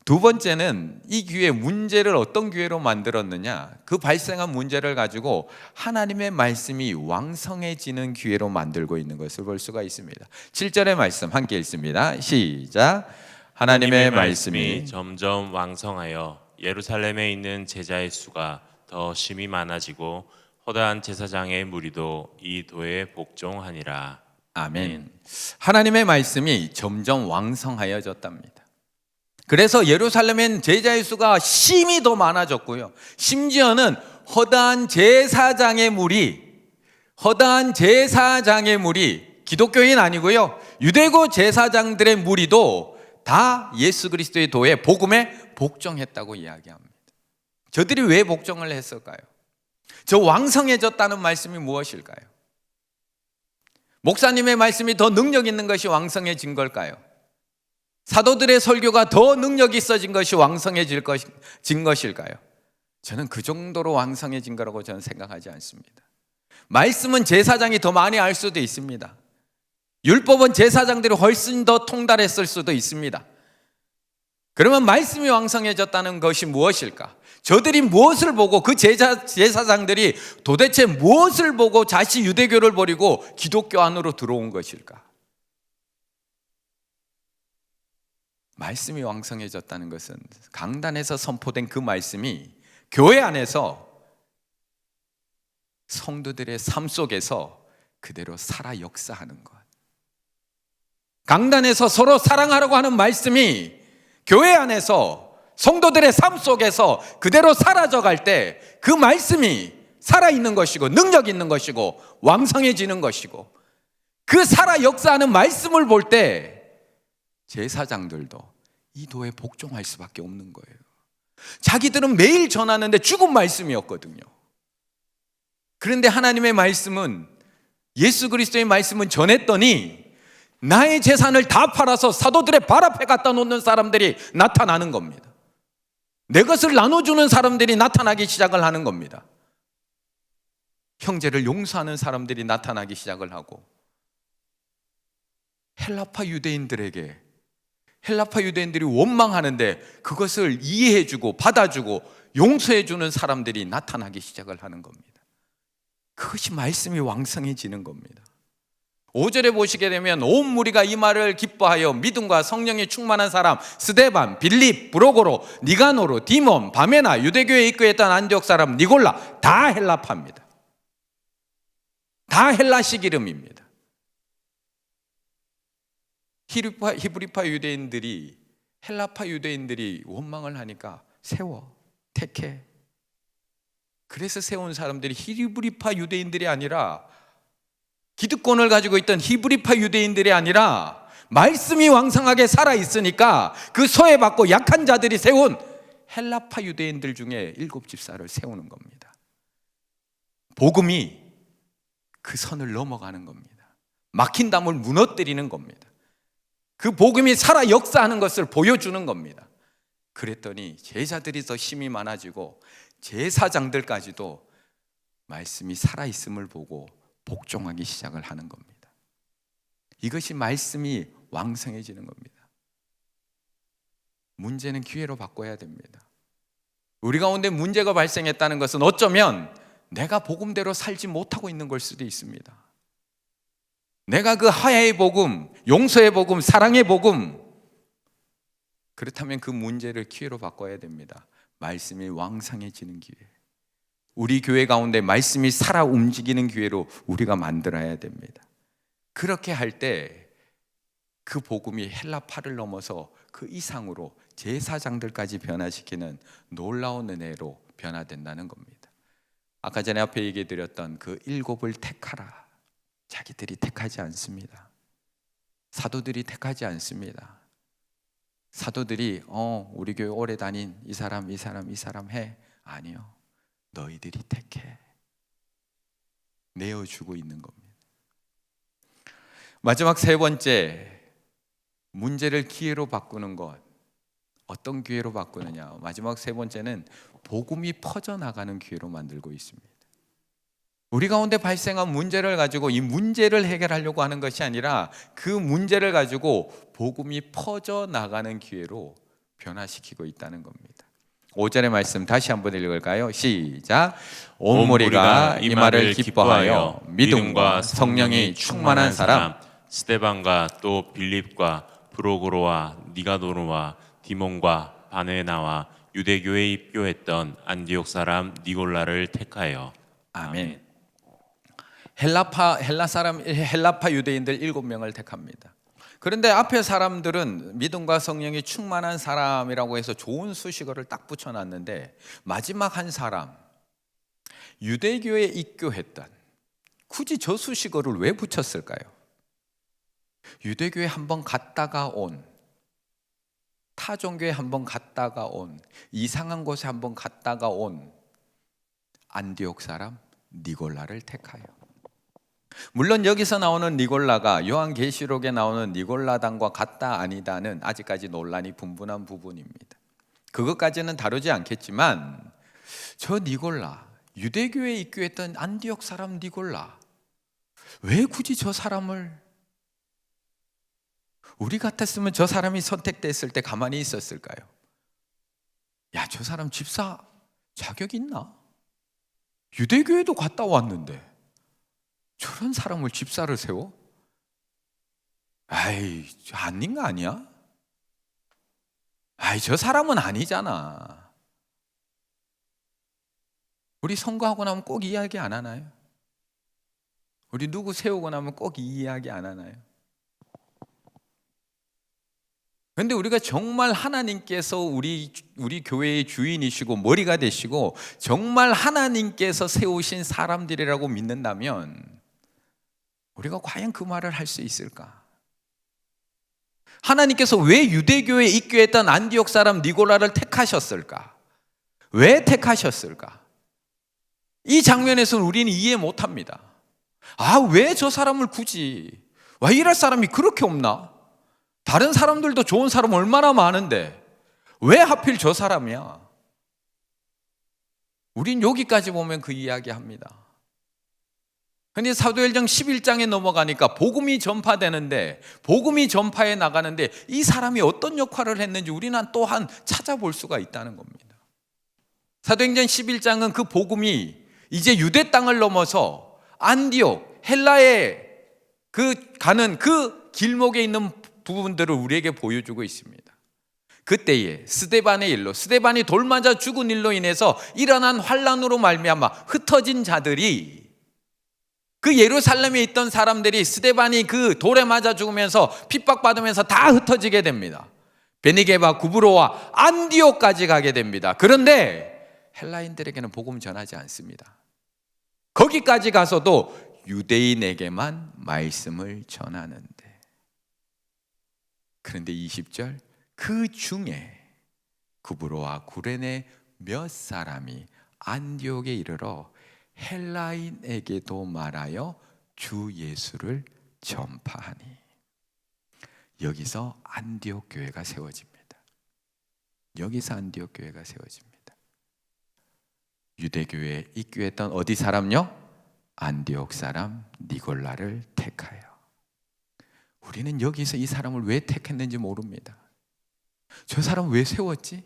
두 번째는 이 기회, 문제를 어떤 기회로 만들었느냐, 그 발생한 문제를 가지고 하나님의 말씀이 왕성해지는 기회로 만들고 있는 것을 볼 수가 있습니다. 7절의 말씀 함께 읽습니다. 시작. 하나님의 말씀이 점점 왕성하여 예루살렘에 있는 제자의 수가 더 심히 많아지고 허다한 제사장의 무리도 이 도에 복종하니라. 아멘. 하나님의 말씀이 점점 왕성하여졌답니다. 그래서 예루살렘엔 제자의 수가 심히 더 많아졌고요, 심지어는 허다한 제사장의 무리, 기독교인 아니고요, 유대교 제사장들의 무리도 다 예수 그리스도의 도에, 복음에 복종했다고 이야기합니다. 저들이 왜 복종을 했을까요? 저 왕성해졌다는 말씀이 무엇일까요? 목사님의 말씀이 더 능력 있는 것이 왕성해진 걸까요? 사도들의 설교가 더 능력 있어진 것이 왕성해진 것일까요? 저는 그 정도로 왕성해진 거라고 저는 생각하지 않습니다. 말씀은 제사장이 더 많이 알 수도 있습니다. 율법은 제사장들이 훨씬 더 통달했을 수도 있습니다. 그러면 말씀이 왕성해졌다는 것이 무엇일까? 저들이 무엇을 보고, 그 제사장들이 도대체 무엇을 보고 다시 유대교를 버리고 기독교 안으로 들어온 것일까? 말씀이 왕성해졌다는 것은 강단에서 선포된 그 말씀이 교회 안에서 성도들의 삶 속에서 그대로 살아 역사하는 것. 강단에서 서로 사랑하라고 하는 말씀이 교회 안에서 성도들의 삶 속에서 그대로 사라져갈 때 그 말씀이 살아있는 것이고 능력 있는 것이고 왕성해지는 것이고, 그 살아 역사하는 말씀을 볼 때 제사장들도 이 도에 복종할 수밖에 없는 거예요. 자기들은 매일 전하는데 죽은 말씀이었거든요. 그런데 하나님의 말씀은, 예수 그리스도의 말씀은 전했더니 나의 재산을 다 팔아서 사도들의 발 앞에 갖다 놓는 사람들이 나타나는 겁니다. 내 것을 나눠주는 사람들이 나타나기 시작을 하는 겁니다. 형제를 용서하는 사람들이 나타나기 시작을 하고, 헬라파 유대인들이 원망하는데 그것을 이해해주고 받아주고 용서해주는 사람들이 나타나기 시작을 하는 겁니다. 그것이 말씀이 왕성해지는 겁니다. 5절에 보시게 되면 온 무리가 이 말을 기뻐하여 믿음과 성령이 충만한 사람 스데반, 빌립, 브로고로, 니가노로, 디몬, 바메나, 유대교에 입교했던 안디옥 사람 니골라, 다 헬라파입니다. 다 헬라식 이름입니다. 히브리파 유대인들이, 헬라파 유대인들이 원망을 하니까 세워, 택해. 그래서 세운 사람들이 히브리파 유대인들이 아니라, 기득권을 가지고 있던 히브리파 유대인들이 아니라 말씀이 왕성하게 살아있으니까 그 소외받고 약한 자들이 세운 헬라파 유대인들 중에 7집사를 세우는 겁니다. 복음이 그 선을 넘어가는 겁니다. 막힌 담을 무너뜨리는 겁니다. 그 복음이 살아 역사하는 것을 보여주는 겁니다. 그랬더니 제자들이 더 힘이 많아지고 제사장들까지도 말씀이 살아있음을 보고 복종하기 시작을 하는 겁니다. 이것이 말씀이 왕성해지는 겁니다. 문제는 기회로 바꿔야 됩니다. 우리 가운데 문제가 발생했다는 것은 어쩌면 내가 복음대로 살지 못하고 있는 걸 수도 있습니다. 내가 그 화해의 복음, 용서의 복음, 사랑의 복음, 그렇다면 그 문제를 기회로 바꿔야 됩니다. 말씀이 왕성해지는 기회, 우리 교회 가운데 말씀이 살아 움직이는 기회로 우리가 만들어야 됩니다. 그렇게 할 때 그 복음이 헬라파를 넘어서 그 이상으로 제사장들까지 변화시키는 놀라운 은혜로 변화된다는 겁니다. 아까 전에 앞에 얘기해 드렸던 그 일곱을 택하라, 자기들이 택하지 않습니다. 사도들이 택하지 않습니다. 사도들이 우리 교회 오래 다닌 이 사람 해. 아니요, 너희들이 택해. 내어주고 있는 겁니다. 마지막 세 번째, 문제를 기회로 바꾸는 것. 어떤 기회로 바꾸느냐? 마지막 세 번째는 복음이 퍼져나가는 기회로 만들고 있습니다. 우리 가운데 발생한 문제를 가지고 이 문제를 해결하려고 하는 것이 아니라 그 문제를 가지고 복음이 퍼져나가는 기회로 변화시키고 있다는 겁니다. 5절의 말씀 다시 한번 읽을까요? 시작. 온 무리가 이 말을 기뻐하여 믿음과 성령이 충만한 사람 스데반과 또 빌립과 프로고로와 니가노르와 디몬과 바네나와 유대교에 입교했던 안디옥 사람 니골라를 택하여. 아멘. 헬라파 유대인들 7명을 택합니다. 그런데 앞에 사람들은 믿음과 성령이 충만한 사람이라고 해서 좋은 수식어를 딱 붙여놨는데 마지막 한 사람, 유대교에 입교했던, 굳이 저 수식어를 왜 붙였을까요? 유대교에 한번 갔다가 온, 타 종교에 한번 갔다가 온, 이상한 곳에 한번 갔다가 온 안디옥 사람 니골라를 택하여. 물론 여기서 나오는 니골라가 요한계시록에 나오는 니골라당과 같다 아니다는 아직까지 논란이 분분한 부분입니다. 그것까지는 다루지 않겠지만 저 니골라, 유대교에 입교했던 안디옥 사람 니골라, 왜 굳이 저 사람을, 우리 같았으면 저 사람이 선택됐을 때 가만히 있었을까요? 야, 저 사람 집사 자격 있나? 유대교에도 갔다 왔는데 저런 사람을 집사를 세워? 아이, 아닌 거 아니야? 아이, 저 사람은 아니잖아. 우리 선거하고 나면 꼭 이야기 안 하나요? 우리 누구 세우고 나면 꼭 이 이야기 안 하나요? 그런데 우리가 정말 하나님께서 우리 교회의 주인이시고 머리가 되시고 정말 하나님께서 세우신 사람들이라고 믿는다면 우리가 과연 그 말을 할 수 있을까? 하나님께서 왜 유대교에 입교했던 안디옥 사람 니골라를 택하셨을까? 왜 택하셨을까? 이 장면에서는 우리는 이해 못합니다. 아, 왜 저 사람을 굳이? 와, 이럴 사람이 그렇게 없나? 다른 사람들도 좋은 사람 얼마나 많은데 왜 하필 저 사람이야? 우린 여기까지 보면 그 이야기 합니다. 근데 사도행전 11장에 넘어가니까 복음이 전파되는데, 복음이 전파해 나가는데 이 사람이 어떤 역할을 했는지 우리는 또한 찾아볼 수가 있다는 겁니다. 사도행전 11장은 그 복음이 이제 유대 땅을 넘어서 안디옥, 헬라에 가는 그 길목에 있는 부분들을 우리에게 보여주고 있습니다. 그때에 스데반의 일로, 스데반이 돌 맞아 죽은 일로 인해서 일어난 환란으로 말미암아 흩어진 자들이, 그 예루살렘에 있던 사람들이 스데반이 그 돌에 맞아 죽으면서 핍박받으면서 다 흩어지게 됩니다. 베니게바, 구브로와 안디옥까지 가게 됩니다. 그런데 헬라인들에게는 복음 전하지 않습니다. 거기까지 가서도 유대인에게만 말씀을 전하는데, 그런데 20절, 그 중에 구브로와 구레네 몇 사람이 안디옥에 이르러 헬라인에게도 말하여 주 예수를 전파하니. 여기서 안디옥 교회가 세워집니다. 여기서 안디옥 교회가 세워집니다. 유대교회에 입교했던 어디 사람요? 안디옥 사람 니골라를 택하여. 우리는 여기서 이 사람을 왜 택했는지 모릅니다. 저 사람 왜 세웠지?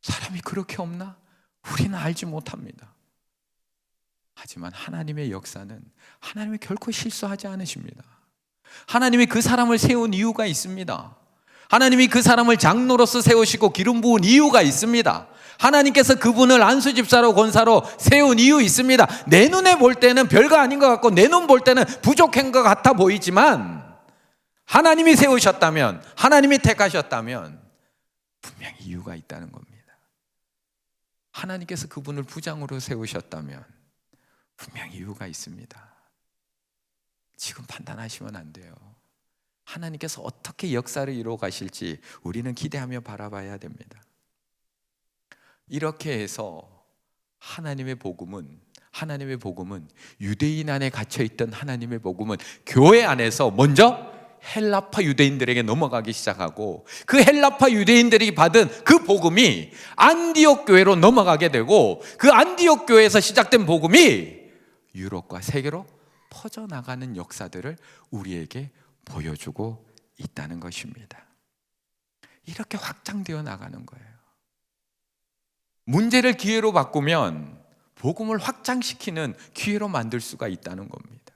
사람이 그렇게 없나? 우리는 알지 못합니다. 하지만 하나님의 역사는 하나님이 결코 실수하지 않으십니다. 하나님이 그 사람을 세운 이유가 있습니다. 하나님이 그 사람을 장로로서 세우시고 기름 부은 이유가 있습니다. 하나님께서 그분을 안수집사로 권사로 세운 이유 있습니다. 내 눈에 볼 때는 별거 아닌 것 같고 내 눈 볼 때는 부족한 것 같아 보이지만 하나님이 세우셨다면, 하나님이 택하셨다면 분명히 이유가 있다는 겁니다. 하나님께서 그분을 부장으로 세우셨다면 분명히 이유가 있습니다. 지금 판단하시면 안 돼요. 하나님께서 어떻게 역사를 이루어 가실지 우리는 기대하며 바라봐야 됩니다. 이렇게 해서 하나님의 복음은 유대인 안에 갇혀있던 하나님의 복음은 교회 안에서 먼저 헬라파 유대인들에게 넘어가기 시작하고 그 헬라파 유대인들이 받은 그 복음이 안디옥 교회로 넘어가게 되고 그 안디옥 교회에서 시작된 복음이 유럽과 세계로 퍼져나가는 역사들을 우리에게 보여주고 있다는 것입니다. 이렇게 확장되어 나가는 거예요. 문제를 기회로 바꾸면 복음을 확장시키는 기회로 만들 수가 있다는 겁니다.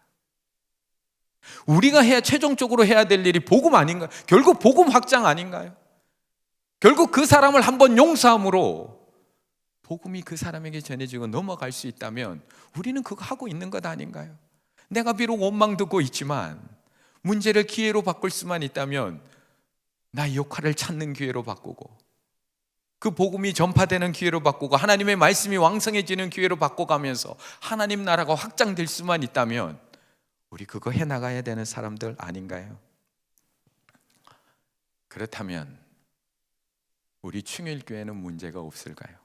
우리가 최종적으로 해야 될 일이 복음 아닌가요? 결국 복음 확장 아닌가요? 결국 그 사람을 한번 용서함으로 복음이 그 사람에게 전해지고 넘어갈 수 있다면 우리는 그거 하고 있는 것 아닌가요? 내가 비록 원망 듣고 있지만 문제를 기회로 바꿀 수만 있다면 나의 역할을 찾는 기회로 바꾸고 그 복음이 전파되는 기회로 바꾸고 하나님의 말씀이 왕성해지는 기회로 바꿔가면서 하나님 나라가 확장될 수만 있다면 우리 그거 해나가야 되는 사람들 아닌가요? 그렇다면 우리 충일교회는 문제가 없을까요?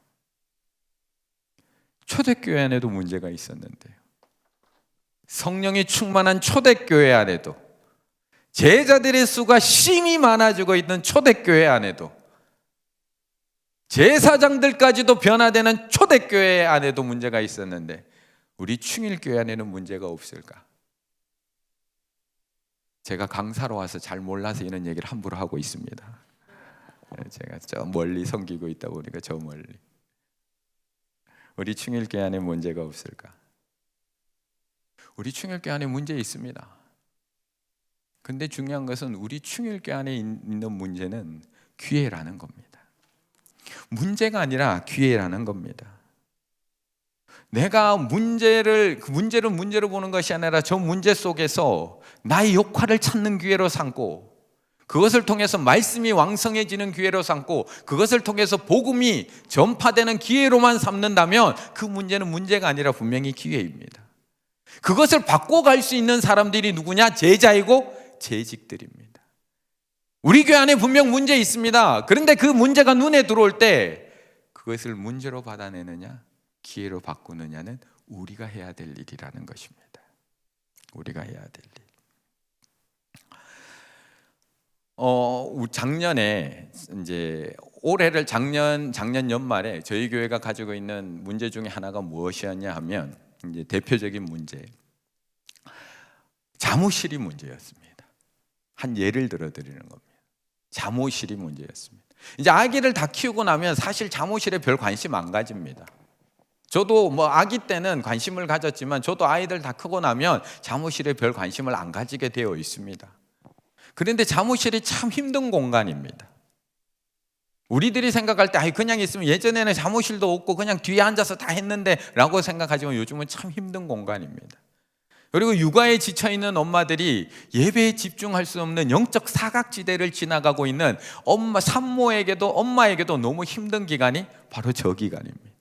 초대교회 안에도 문제가 있었는데요. 성령이 충만한 초대교회 안에도 제자들의 수가 심히 많아지고 있는 초대교회 안에도 제사장들까지도 변화되는 초대교회 안에도 문제가 있었는데 우리 충일교회 안에는 문제가 없을까? 제가 강사로 와서 잘 몰라서 이런 얘기를 함부로 하고 있습니다. 제가 저 멀리 섬기고 있다 보니까 저 멀리. 우리 충일교회 안에 문제가 없을까? 우리 충일교회 안에 문제 있습니다. 근데 중요한 것은 우리 충일교회 안에 있는 문제는 기회라는 겁니다. 문제가 아니라 기회라는 겁니다. 내가 문제를 문제로 보는 것이 아니라 저 문제 속에서 나의 역할을 찾는 기회로 삼고 그것을 통해서 말씀이 왕성해지는 기회로 삼고 그것을 통해서 복음이 전파되는 기회로만 삼는다면 그 문제는 문제가 아니라 분명히 기회입니다. 그것을 바꿔갈 수 있는 사람들이 누구냐? 제자이고 재직들입니다. 우리 교회 안에 분명 문제 있습니다. 그런데 그 문제가 눈에 들어올 때 그것을 문제로 받아내느냐 기회로 바꾸느냐는 우리가 해야 될 일이라는 것입니다. 우리가 해야 될 일. 작년에 이제 올해를 작년 연말에 저희 교회가 가지고 있는 문제 중에 하나가 무엇이었냐 하면 이제 대표적인 문제 잠옷실이 문제였습니다. 한 예를 들어 드리는 겁니다. 잠옷실이 문제였습니다. 이제 아기를 다 키우고 나면 사실 잠옷실에 별 관심 안 가집니다. 저도 아기 때는 관심을 가졌지만 저도 아이들 다 크고 나면 잠옷실에 별 관심을 안 가지게 되어 있습니다. 그런데 잠옷실이 참 힘든 공간입니다. 우리들이 생각할 때 그냥 있으면 예전에는 잠옷실도 없고 그냥 뒤에 앉아서 다 했는데 라고 생각하지만 요즘은 참 힘든 공간입니다. 그리고 육아에 지쳐있는 엄마들이 예배에 집중할 수 없는 영적 사각지대를 지나가고 있는 산모에게도 엄마에게도 너무 힘든 기간이 바로 저 기간입니다.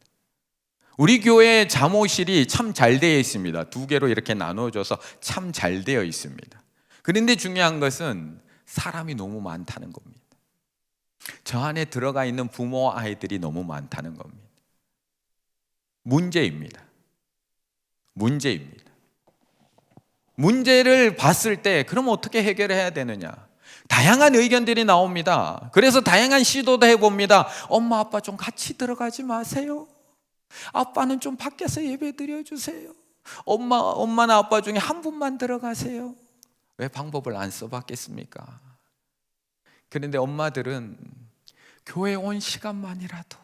우리 교회 잠옷실이 참 잘 되어 있습니다. 두 개로 이렇게 나눠져서 참 잘 되어 있습니다. 그런데 중요한 것은 사람이 너무 많다는 겁니다. 저 안에 들어가 있는 부모와 아이들이 너무 많다는 겁니다. 문제입니다. 문제를 봤을 때 그럼 어떻게 해결해야 되느냐? 다양한 의견들이 나옵니다. 그래서 다양한 시도도 해봅니다. 엄마 아빠 좀 같이 들어가지 마세요. 아빠는 좀 밖에서 예배 드려주세요. 엄마나 아빠 중에 한 분만 들어가세요. 왜 방법을 안 써봤겠습니까? 그런데 엄마들은 교회 온 시간만이라도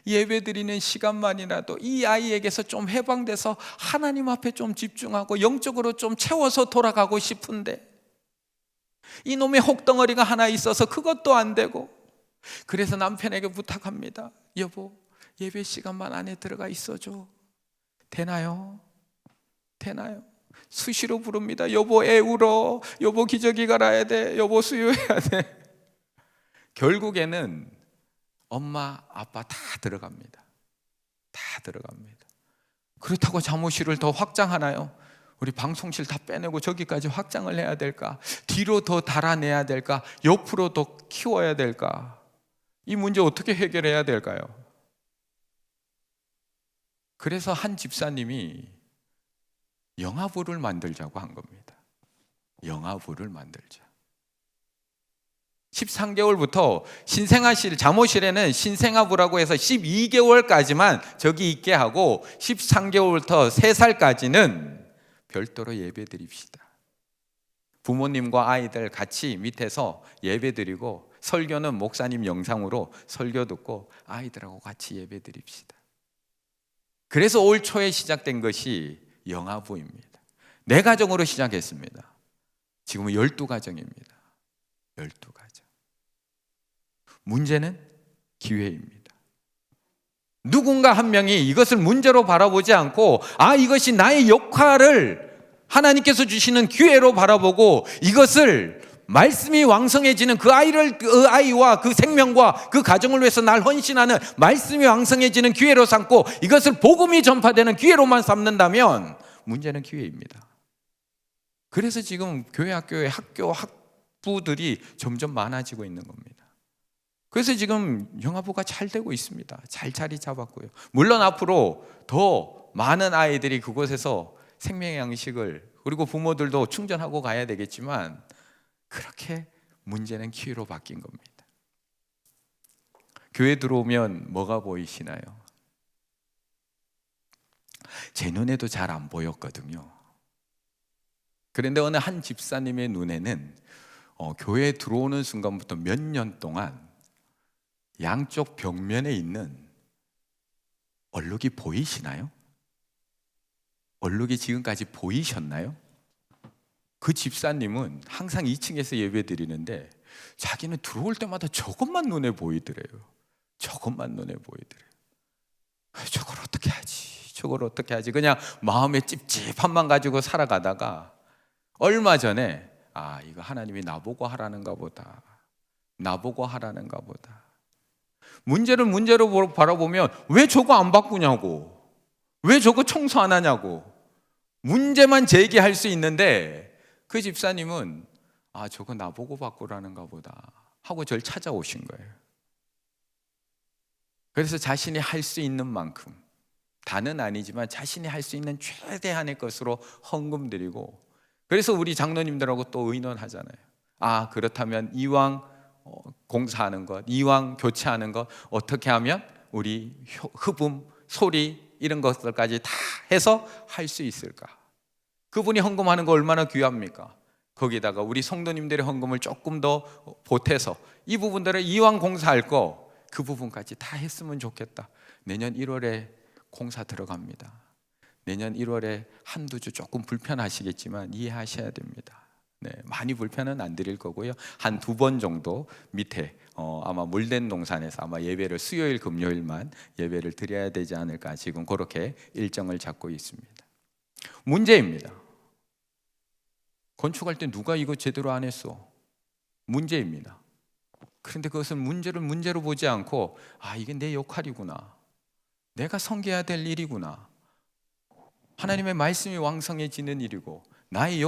예배 드리는 시간만이라도 이 아이에게서 좀 해방돼서 하나님 앞에 좀 집중하고 영적으로 좀 채워서 돌아가고 싶은데 이놈의 혹덩어리가 하나 있어서 그것도 안 되고, 그래서 남편에게 부탁합니다. 여보, 예배 시간만 안에 들어가 있어줘. 되나요? 되나요? 수시로 부릅니다. 여보 애 울어, 여보 기저귀가 나야 돼, 여보 수유해야 돼. 결국에는 엄마 아빠 다 들어갑니다. 다 들어갑니다. 그렇다고 사무실을 더 확장하나요? 우리 방송실 다 빼내고 저기까지 확장을 해야 될까? 뒤로 더 달아내야 될까? 옆으로 더 키워야 될까? 이 문제 어떻게 해결해야 될까요? 그래서 한 집사님이 영화부를 만들자고 한 겁니다. 영화부를 만들자. 13개월부터 신생아실, 잠옷실에는 신생아부라고 해서 12개월까지만 저기 있게 하고 13개월부터 3살까지는 별도로 예배 드립시다. 부모님과 아이들 같이 밑에서 예배 드리고, 설교는 목사님 영상으로 설교 듣고 아이들하고 같이 예배 드립시다. 그래서 올 초에 시작된 것이 영아부입니다. 4가정으로 시작했습니다. 지금은 12가정입니다. 12가정. 문제는 기회입니다. 누군가 한 명이 이것을 문제로 바라보지 않고, 이것이 나의 역할을 하나님께서 주시는 기회로 바라보고, 이것을 말씀이 왕성해지는 그 아이와 그 생명과 그 가정을 위해서 날 헌신하는 말씀이 왕성해지는 기회로 삼고, 이것을 복음이 전파되는 기회로만 삼는다면 문제는 기회입니다. 그래서 지금 교회 학교의 학부들이 점점 많아지고 있는 겁니다. 그래서 지금 영아부가 잘 되고 있습니다. 잘 자리 잡았고요. 물론 앞으로 더 많은 아이들이 그곳에서 생명의 양식을, 그리고 부모들도 충전하고 가야 되겠지만, 그렇게 문제는 기회로 바뀐 겁니다. 교회 들어오면 뭐가 보이시나요? 제 눈에도 잘 안 보였거든요. 그런데 어느 한 집사님의 눈에는 교회에 들어오는 순간부터 몇 년 동안 양쪽 벽면에 있는 얼룩이 보이시나요? 얼룩이 지금까지 보이셨나요? 그 집사님은 항상 2층에서 예배 드리는데 자기는 들어올 때마다 저것만 눈에 보이더래요. 저것만 눈에 보이더래요. 저걸 어떻게 하지? 저걸 어떻게 하지? 그냥 마음에 찝찝함만 가지고 살아가다가 얼마 전에 이거 하나님이 나보고 하라는가 보다. 나보고 하라는가 보다. 문제로 바라보면 왜 저거 안 바꾸냐고, 왜 저거 청소 안 하냐고 문제만 제기할 수 있는데, 그 집사님은 저거 나보고 바꾸라는가 보다 하고 저를 찾아오신 거예요. 그래서 자신이 할 수 있는 만큼, 다는 아니지만 자신이 할 수 있는 최대한의 것으로 헌금 드리고, 그래서 우리 장로님들하고 또 의논하잖아요. 그렇다면 이왕 공사하는 것, 이왕 교체하는 것, 어떻게 하면 우리 흡음, 소리 이런 것들까지 다 해서 할 수 있을까? 그분이 헌금하는 거 얼마나 귀합니까? 거기다가 우리 성도님들의 헌금을 조금 더 보태서 이 부분들을 이왕 공사할 거 그 부분까지 다 했으면 좋겠다. 내년 1월에 공사 들어갑니다. 내년 1월에 한두 주 조금 불편하시겠지만 이해하셔야 됩니다. 네, 많이 불편은 안 드릴 거고요. 한 2번 정도 밑에 아마 물된 동산에서 아마 예배를 수요일 금요일만 예배를 드려야 되지 않을까, 지금 그렇게 일정을 잡고 있습니다. 문제입니다. 건축할 때 누가 이거 제대로 안 했어? 문제입니다. 그런데 그것은 문제로 보지 않고, 이게 내 역할이구나, 내가 섬겨야 될 일이구나, 하나님의 말씀이 왕성해지는 일이고, 나에게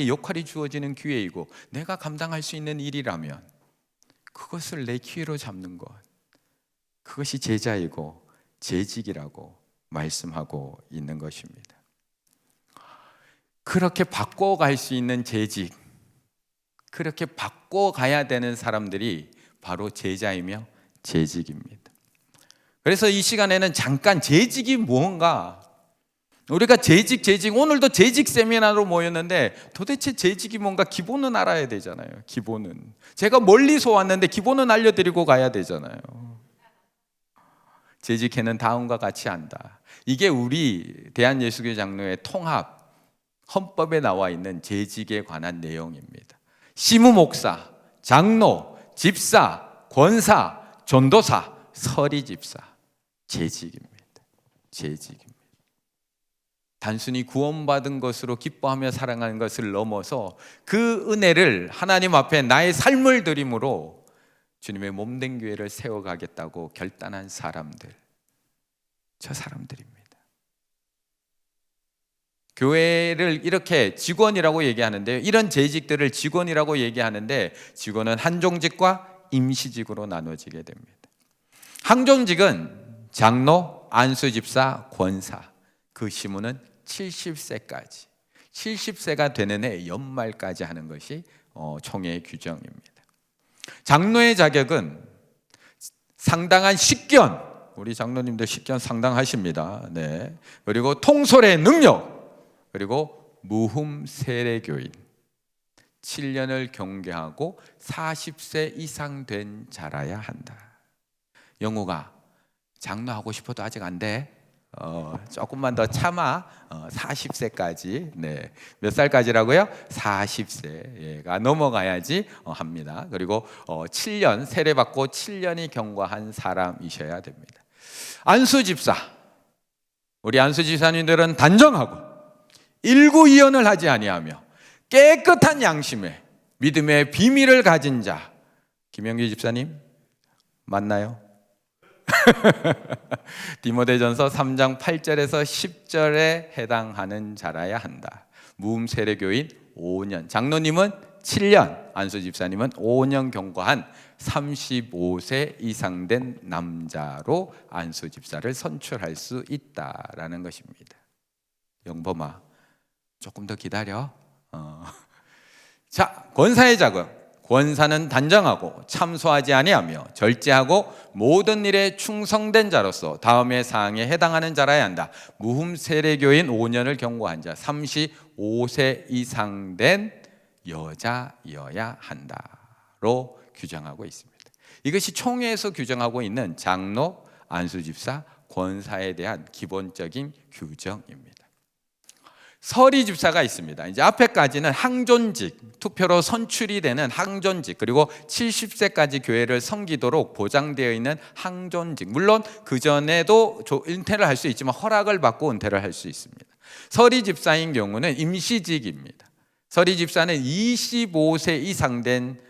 역할이 주어지는 기회이고, 내가 감당할 수 있는 일이라면 그것을 내 기회로 잡는 것, 그것이 제자이고 재직이라고 말씀하고 있는 것입니다. 그렇게 바꿔갈 수 있는 재직, 그렇게 바꿔가야 되는 사람들이 바로 제자이며 재직입니다. 그래서 이 시간에는 잠깐 재직이 무언가, 우리가 재직 오늘도 재직 세미나로 모였는데 도대체 재직이 뭔가 기본은 알아야 되잖아요. 기본은 제가 멀리서 왔는데 기본은 알려드리고 가야 되잖아요. 재직회는 다음과 같이 한다. 이게 우리 대한예수교 장로의 통합 헌법에 나와 있는 재직에 관한 내용입니다. 시무 목사, 장로, 집사, 권사, 전도사, 서리 집사, 재직입니다. 재직입니다. 단순히 구원받은 것으로 기뻐하며 살아가는 것을 넘어서 그 은혜를 하나님 앞에 나의 삶을 드림으로 주님의 몸된 교회를 세워가겠다고 결단한 사람들, 저 사람들입니다. 교회를 이렇게 직원이라고 얘기하는데요, 이런 재직들을 직원이라고 얘기하는데 직원은 한종직과 임시직으로 나눠지게 됩니다. 항종직은 장로, 안수집사, 권사, 그 시무는 70세까지 70세가 되는 해 연말까지 하는 것이 총회의 규정입니다. 장로의 자격은 상당한 식견, 우리 장로님들 식견 상당하십니다. 네. 그리고 통솔의 능력, 그리고 무흠 세례교인, 7년을 경계하고 40세 이상 된 자라야 한다. 영우가 장로하고 싶어도 아직 안 돼. 조금만 더 참아. 40세까지. 네. 몇 살까지라고요? 40세가 넘어가야지 합니다. 그리고 7년 세례받고 7년이 경과한 사람이셔야 됩니다. 안수집사, 우리 안수집사님들은 단정하고 일구이연을 하지 아니하며 깨끗한 양심에 믿음의 비밀을 가진 자. 김영규 집사님 맞나요? 디모데전서 3장 8절에서 10절에 해당하는 자라야 한다. 무흠 세례교인 5년, 장로님은 7년, 안수집사님은 5년 경과한 35세 이상 된 남자로 안수집사를 선출할 수 있다라는 것입니다. 영범아, 조금 더 기다려. 자, 권사의 자격. 권사는 단정하고 참소하지 아니하며 절제하고 모든 일에 충성된 자로서 다음의 사항에 해당하는 자라야 한다. 무흠 세례교인 5년을 경고한 자, 35세 이상 된 여자여야 한다로 규정하고 있습니다. 이것이 총회에서 규정하고 있는 장로, 안수집사, 권사에 대한 기본적인 규정입니다. 서리 집사가 있습니다. 이제 앞에까지는 항존직, 투표로 선출이 되는 항존직, 그리고 70세까지 교회를 섬기도록 보장되어 있는 항존직. 물론 그 전에도 은퇴를 할 수 있지만 허락을 받고 은퇴를 할 수 있습니다. 서리 집사인 경우는 임시직입니다. 서리 집사는 25세 이상 된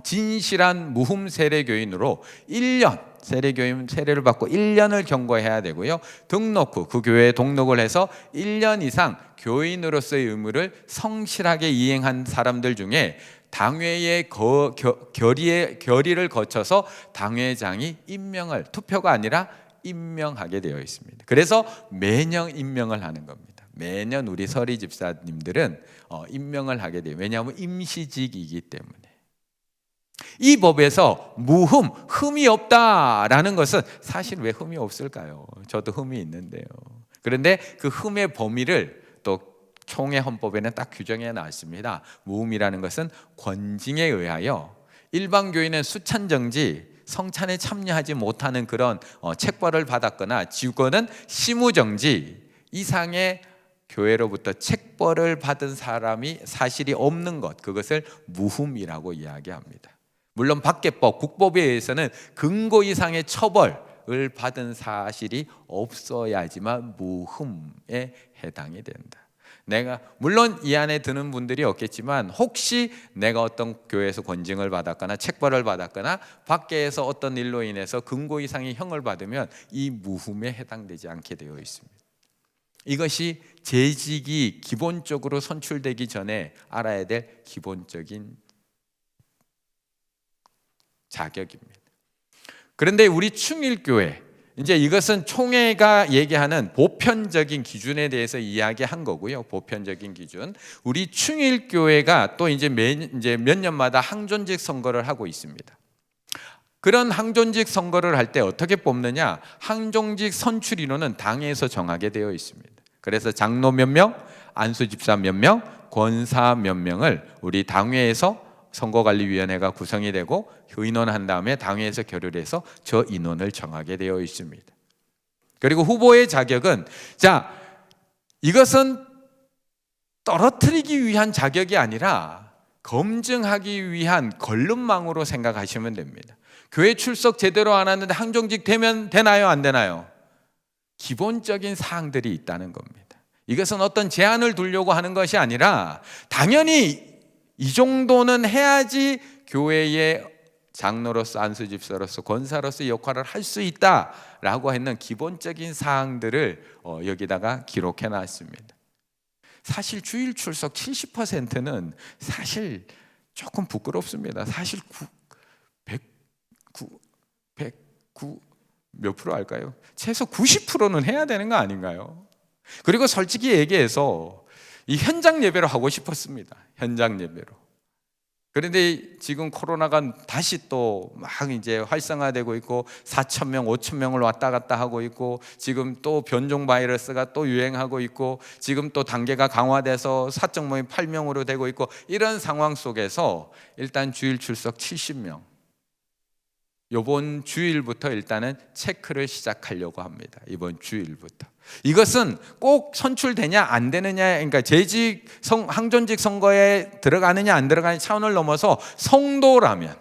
진실한 무흠 세례교인으로 1년 세례교인 세례를 받고 1년을 경과해야 되고요. 등록 후 그 교회에 등록을 해서 1년 이상 교인으로서의 의무를 성실하게 이행한 사람들 중에 당회의 결의를 거쳐서 당회장이 임명을, 투표가 아니라 임명하게 되어 있습니다. 그래서 매년 임명을 하는 겁니다. 매년 우리 서리 집사님들은 임명을 하게 돼요. 왜냐하면 임시직이기 때문에. 이 법에서 무흠, 흠이 없다라는 것은 사실 왜 흠이 없을까요? 저도 흠이 있는데요. 그런데 그 흠의 범위를 또 총회 헌법에는 딱 규정해 놨습니다. 무흠이라는 것은 권징에 의하여 일반 교인은 수찬정지, 성찬에 참여하지 못하는 그런 책벌을 받았거나 직원은 시무정지 이상의 교회로부터 책벌을 받은 사람이 사실이 없는 것, 그것을 무흠이라고 이야기합니다. 물론 박계법, 국법에 의해서는 근거 이상의 처벌을 받은 사실이 없어야지만 무흠에 해당이 된다. 물론 이 안에 드는 분들이 없겠지만 혹시 내가 어떤 교회에서 권징을 받았거나 책벌을 받았거나 밖에서 어떤 일로 인해서 근거 이상의 형을 받으면 이 무흠에 해당되지 않게 되어 있습니다. 이것이 재직이 기본적으로 선출되기 전에 알아야 될 기본적인 자격입니다. 그런데 우리 충일교회, 이제 이것은 총회가 얘기하는 보편적인 기준에 대해서 이야기한 거고요. 보편적인 기준. 우리 충일교회가 또 이제 몇 년마다 항존직 선거를 하고 있습니다. 그런 항존직 선거를 할 때 어떻게 뽑느냐? 항존직 선출 인원은 당에서 정하게 되어 있습니다. 그래서 장로 몇 명, 안수집사 몇 명, 권사 몇 명을 우리 당회에서 선거관리위원회가 구성이 되고 의논한 다음에 당회에서 결의를 해서 저 인원을 정하게 되어 있습니다. 그리고 후보의 자격은, 자, 이것은 떨어뜨리기 위한 자격이 아니라 검증하기 위한 걸름망으로 생각하시면 됩니다. 교회 출석 제대로 안 하는데 항정직 되면 되나요? 안 되나요? 기본적인 사항들이 있다는 겁니다. 이것은 어떤 제한을 두려고 하는 것이 아니라 당연히 이 정도는 해야지 교회의 장로로서, 안수집사로서, 권사로서 역할을 할 수 있다라고 했는 기본적인 사항들을 여기다가 기록해 놨습니다. 사실 주일 출석 70%는 사실 조금 부끄럽습니다. 사실 109 몇 프로 할까요? 최소 90%는 해야 되는 거 아닌가요? 그리고 솔직히 얘기해서 이 현장 예배로 하고 싶었습니다. 현장 예배로. 그런데 지금 코로나가 다시 또 막 이제 활성화되고 있고 4,000명, 5,000명을 왔다 갔다 하고 있고 지금 또 변종 바이러스가 또 유행하고 있고 지금 또 단계가 강화돼서 사적 모임 8명으로 되고 있고 이런 상황 속에서 일단 주일 출석 70명. 이번 주일부터 일단은 체크를 시작하려고 합니다. 이번 주일부터. 이것은 꼭 선출되냐 안 되느냐, 그러니까 재직 항전직 선거에 들어가느냐 안 들어가느냐 차원을 넘어서 성도라면,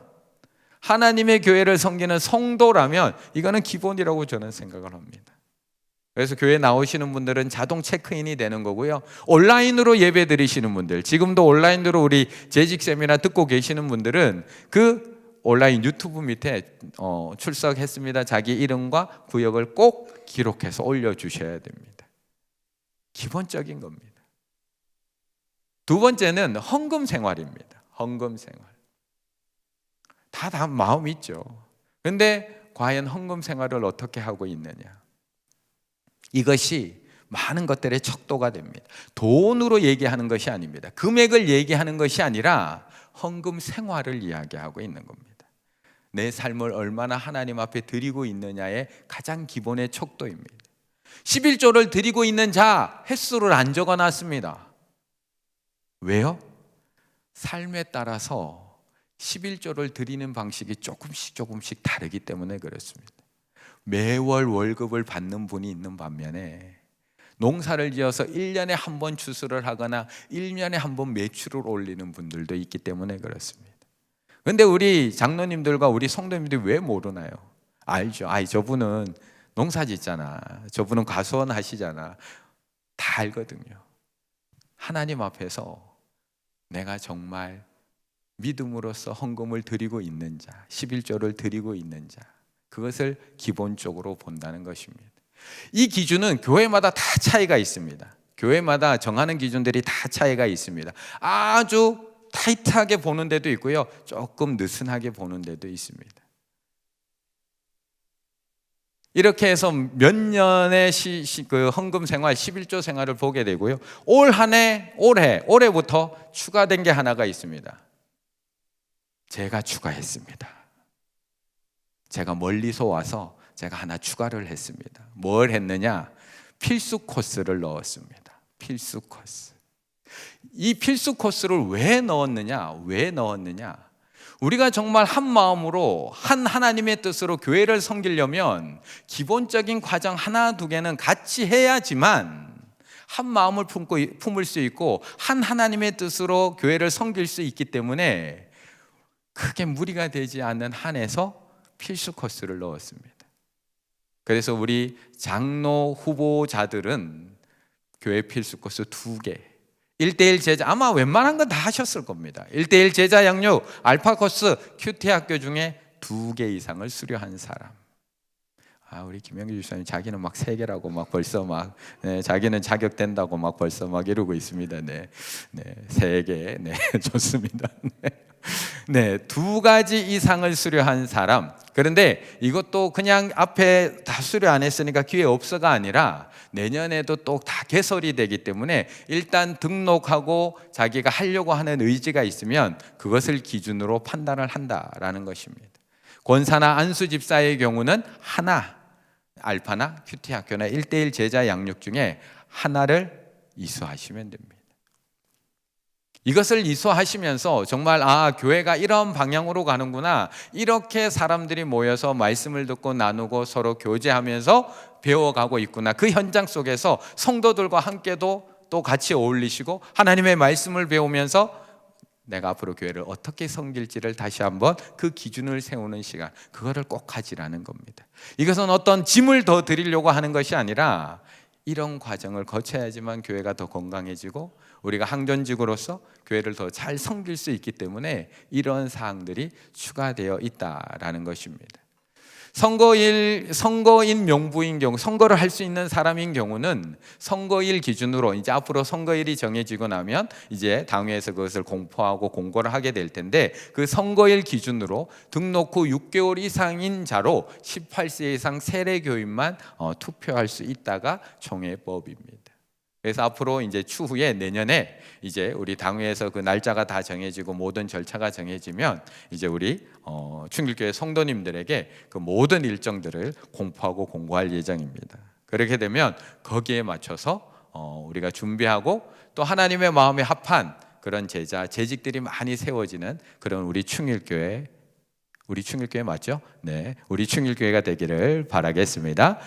하나님의 교회를 섬기는 성도라면 이거는 기본이라고 저는 생각을 합니다. 그래서 교회 나오시는 분들은 자동 체크인이 되는 거고요. 온라인으로 예배 드리시는 분들, 지금도 온라인으로 우리 재직 세미나 듣고 계시는 분들은 그 온라인 유튜브 밑에 출석했습니다. 자기 이름과 구역을 꼭 기록해서 올려주셔야 됩니다. 기본적인 겁니다. 두 번째는 헌금 생활입니다. 헌금 생활. 다 마음 있죠. 그런데 과연 헌금 생활을 어떻게 하고 있느냐? 이것이 많은 것들의 척도가 됩니다. 돈으로 얘기하는 것이 아닙니다. 금액을 얘기하는 것이 아니라 헌금 생활을 이야기하고 있는 겁니다. 내 삶을 얼마나 하나님 앞에 드리고 있느냐의 가장 기본의 척도입니다. 11조를 드리고 있는 자 횟수를 안 적어놨습니다. 왜요? 삶에 따라서 11조를 드리는 방식이 조금씩 다르기 때문에 그렇습니다. 매월 월급을 받는 분이 있는 반면에 농사를 지어서 1년에 한 번 추수를 하거나 1년에 한 번 매출을 올리는 분들도 있기 때문에 그렇습니다. 그런데 우리 장로님들과 우리 성도님들이 왜 모르나요? 알죠. 저분은 농사 짓잖아. 저분은 과수원 하시잖아. 다 알거든요. 하나님 앞에서 내가 정말 믿음으로써 헌금을 드리고 있는 자, 11조를 드리고 있는 자, 그것을 기본적으로 본다는 것입니다. 이 기준은 교회마다 다 차이가 있습니다. 교회마다 정하는 기준들이 다 차이가 있습니다. 아주 타이트하게 보는 데도 있고요, 조금 느슨하게 보는 데도 있습니다. 이렇게 해서 몇 년의 그 헌금 생활, 11조 생활을 보게 되고요. 올해부터 추가된 게 하나가 있습니다. 제가 추가했습니다. 제가 멀리서 와서 제가 하나 추가를 했습니다. 뭘 했느냐? 필수 코스를 넣었습니다. 필수 코스. 이 필수 코스를 왜 넣었느냐? 우리가 정말 한 마음으로 하나님의 뜻으로 교회를 섬기려면 기본적인 과정 하나 두 개는 같이 해야지만 한 마음을 품을 수 있고 하나님의 뜻으로 교회를 섬길 수 있기 때문에 크게 무리가 되지 않는 한에서 필수 코스를 넣었습니다. 그래서 우리 장로 후보자들은 교회 필수 코스 2개, 1:1 제자, 아마 웬만한 건 다 하셨을 겁니다. 1:1 제자 양육, 알파 코스, 큐티 학교 중에 2개 이상을 수료한 사람. 우리 김영규 주사님 자기는 막 3개라고 막 벌써 막 자기는 자격된다고 막 벌써 막 이러고 있습니다. 네, 3개, 네, 좋습니다. 네, 2가지 이상을 수료한 사람. 그런데 이것도 그냥 앞에 다 수료 안 했으니까 기회 없어가 아니라 내년에도 또 다 개설이 되기 때문에 일단 등록하고 자기가 하려고 하는 의지가 있으면 그것을 기준으로 판단을 한다라는 것입니다. 권사나 안수 집사의 경우는 하나, 알파나 큐티 학교나 1:1 제자 양육 중에 하나를 이수하시면 됩니다. 이것을 이수하시면서 정말 교회가 이런 방향으로 가는구나, 이렇게 사람들이 모여서 말씀을 듣고 나누고 서로 교제하면서 배워가고 있구나, 그 현장 속에서 성도들과 함께도 또 같이 어울리시고 하나님의 말씀을 배우면서 내가 앞으로 교회를 어떻게 섬길지를 다시 한번 그 기준을 세우는 시간, 그거를 꼭 가지라는 겁니다. 이것은 어떤 짐을 더 드리려고 하는 것이 아니라 이런 과정을 거쳐야지만 교회가 더 건강해지고 우리가 항전직으로서 교회를 더 잘 섬길 수 있기 때문에 이런 사항들이 추가되어 있다라는 것입니다. 선거인 명부인 경우, 선거를 할 수 있는 사람인 경우는 선거일 기준으로 이제 앞으로 선거일이 정해지고 나면 이제 당회에서 그것을 공포하고 공고를 하게 될 텐데, 그 선거일 기준으로 등록 후 6개월 이상인 자로 18세 이상 세례교인만 투표할 수 있다가 총회법입니다. 그래서 앞으로 이제 추후에 내년에 이제 우리 당회에서 그 날짜가 다 정해지고 모든 절차가 정해지면 이제 우리 충길교회 성도님들에게 그 모든 일정들을 공포하고 공고할 예정입니다. 그렇게 되면 거기에 맞춰서 우리가 준비하고 또 하나님의 마음에 합한 그런 재직들이 많이 세워지는 그런 우리 충길교회 맞죠? 네, 우리 충길교회가 되기를 바라겠습니다.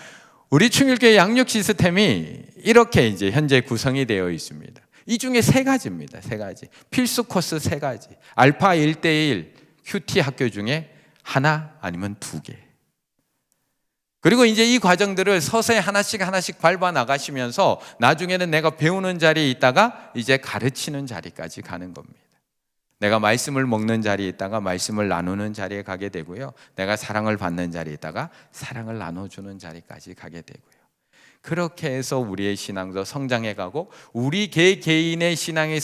우리 충길교회 양육 시스템이 이렇게 이제 현재 구성이 되어 있습니다. 이 중에 세 가지입니다. 세 가지. 필수 코스 세 가지. 알파 1:1 큐티 학교 중에 하나 아니면 두 개. 그리고 이제 이 과정들을 서서히 하나씩 밟아 나가시면서 나중에는 내가 배우는 자리에 있다가 이제 가르치는 자리까지 가는 겁니다. 내가 말씀을 먹는 자리에 있다가 말씀을 나누는 자리에 가게 되고요. 내가 사랑을 받는 자리에 있다가 사랑을 나눠주는 자리까지 가게 되고요. 그렇게 해서 우리의 신앙도 성장해 가고 우리 개개인의 신앙이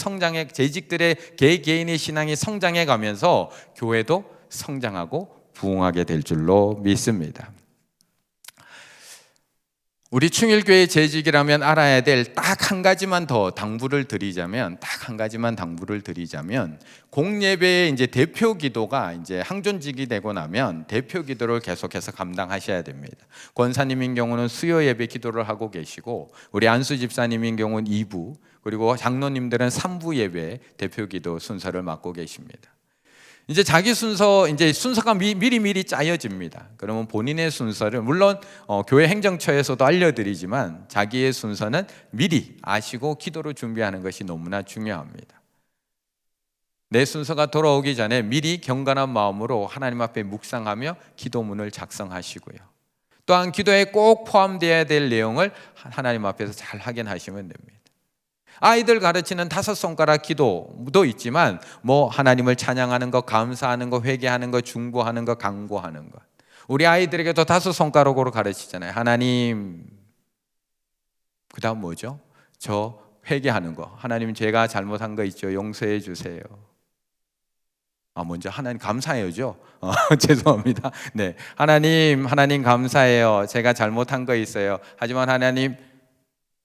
재직들의 개개인의 신앙이 성장해 가면서 교회도 성장하고 부흥하게 될 줄로 믿습니다. 우리 충일교회 재직이라면 알아야 될 딱 한 가지만 더 당부를 드리자면, 공예배의 이제 대표 기도가 이제 항존직이 되고 나면 대표 기도를 계속해서 감당하셔야 됩니다. 권사님인 경우는 수요 예배 기도를 하고 계시고, 우리 안수 집사님인 경우는 2부, 그리고 장로님들은 3부 예배 대표 기도 순서를 맡고 계십니다. 이제 자기 순서가 미리 짜여집니다. 그러면 본인의 순서를 물론 교회 행정처에서도 알려드리지만 자기의 순서는 미리 아시고 기도로 준비하는 것이 너무나 중요합니다. 내 순서가 돌아오기 전에 미리 경건한 마음으로 하나님 앞에 묵상하며 기도문을 작성하시고요. 또한 기도에 꼭 포함되어야 될 내용을 하나님 앞에서 잘 확인하시면 됩니다. 아이들 가르치는 5손가락 기도도 있지만 하나님을 찬양하는 것, 감사하는 것, 회개하는 것, 중보하는 것, 간구하는 것, 우리 아이들에게도 5손가락으로 가르치잖아요. 하나님, 그 다음 뭐죠? 저 회개하는 거, 하나님 제가 잘못한 거 있죠, 용서해 주세요. 먼저 하나님 감사해요죠. 죄송합니다. 네, 하나님 감사해요. 제가 잘못한 거 있어요. 하지만 하나님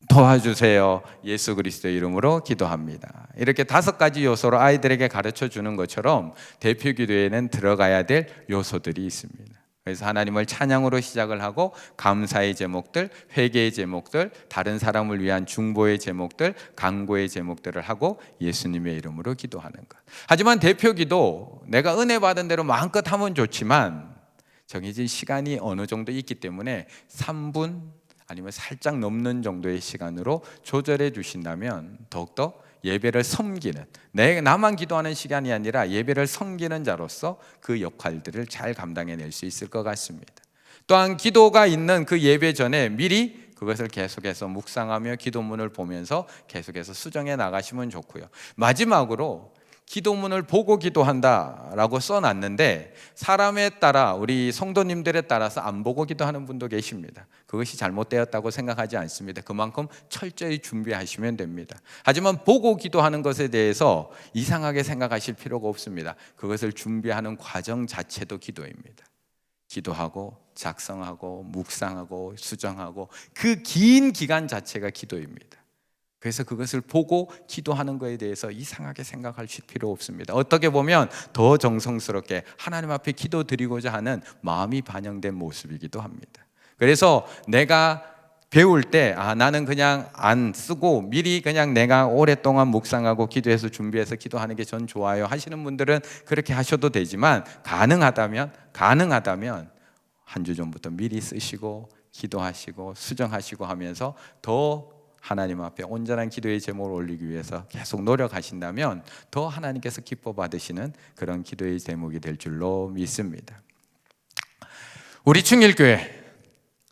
도와주세요. 예수 그리스도의 이름으로 기도합니다. 이렇게 5가지 요소로 아이들에게 가르쳐 주는 것처럼 대표 기도에는 들어가야 될 요소들이 있습니다. 그래서 하나님을 찬양으로 시작을 하고 감사의 제목들, 회개의 제목들, 다른 사람을 위한 중보의 제목들, 간구의 제목들을 하고 예수님의 이름으로 기도하는 것. 하지만 대표 기도 내가 은혜 받은 대로 마음껏 하면 좋지만 정해진 시간이 어느 정도 있기 때문에 3분 아니면 살짝 넘는 정도의 시간으로 조절해 주신다면 더욱더 예배를 섬기는, 나만 기도하는 시간이 아니라 예배를 섬기는 자로서 그 역할들을 잘 감당해낼 수 있을 것 같습니다. 또한 기도가 있는 그 예배 전에 미리 그것을 계속해서 묵상하며 기도문을 보면서 계속해서 수정해 나가시면 좋고요. 마지막으로 기도문을 보고 기도한다라고 써놨는데 사람에 따라, 우리 성도님들에 따라서 안 보고 기도하는 분도 계십니다. 그것이 잘못되었다고 생각하지 않습니다. 그만큼 철저히 준비하시면 됩니다. 하지만 보고 기도하는 것에 대해서 이상하게 생각하실 필요가 없습니다. 그것을 준비하는 과정 자체도 기도입니다. 기도하고 작성하고 묵상하고 수정하고 그 긴 기간 자체가 기도입니다. 그래서 그것을 보고 기도하는 것에 대해서 이상하게 생각하실 필요 없습니다. 어떻게 보면 더 정성스럽게 하나님 앞에 기도드리고자 하는 마음이 반영된 모습이기도 합니다. 그래서 내가 배울 때 나는 그냥 안 쓰고 미리 그냥 내가 오랫동안 묵상하고 기도해서 준비해서 기도하는 게 전 좋아요 하시는 분들은 그렇게 하셔도 되지만, 가능하다면 한 주 전부터 미리 쓰시고 기도하시고 수정하시고 하면서 더 하나님 앞에 온전한 기도의 제목을 올리기 위해서 계속 노력하신다면 더 하나님께서 기뻐 받으시는 그런 기도의 제목이 될 줄로 믿습니다. 우리 충일교회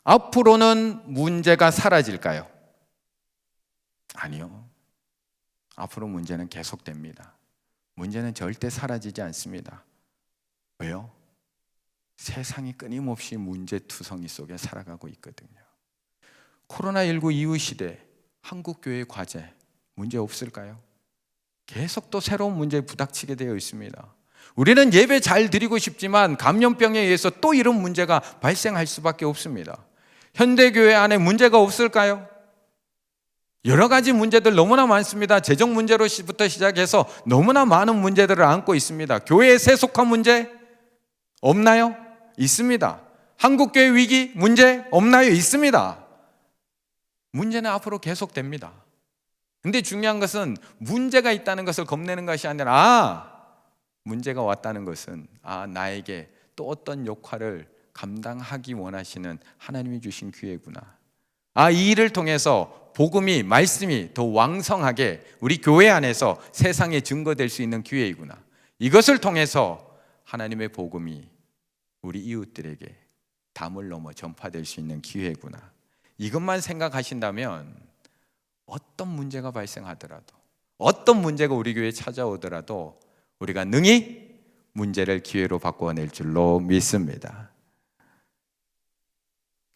앞으로는 문제가 사라질까요? 아니요. 앞으로 문제는 계속됩니다. 문제는 절대 사라지지 않습니다. 왜요? 세상이 끊임없이 문제투성이 속에 살아가고 있거든요. 코로나19 이후 시대 한국교회 과제 문제 없을까요? 계속 또 새로운 문제에 부닥치게 되어 있습니다. 우리는 예배 잘 드리고 싶지만 감염병에 의해서 또 이런 문제가 발생할 수밖에 없습니다. 현대교회 안에 문제가 없을까요? 여러 가지 문제들 너무나 많습니다. 재정 문제로부터 시작해서 너무나 많은 문제들을 안고 있습니다. 교회의 세속화 문제 없나요? 있습니다. 한국교회 위기 문제 없나요? 있습니다. 문제는 앞으로 계속됩니다. 근데 중요한 것은 문제가 있다는 것을 겁내는 것이 아니라 문제가 왔다는 것은 나에게 또 어떤 역할을 감당하기 원하시는 하나님이 주신 기회구나. 이 일을 통해서 복음이, 말씀이 더 왕성하게 우리 교회 안에서 세상에 증거될 수 있는 기회이구나. 이것을 통해서 하나님의 복음이 우리 이웃들에게 담을 넘어 전파될 수 있는 기회구나. 이것만 생각하신다면 어떤 문제가 발생하더라도, 어떤 문제가 우리 교회에 찾아오더라도 우리가 능히 문제를 기회로 바꿔낼 줄로 믿습니다.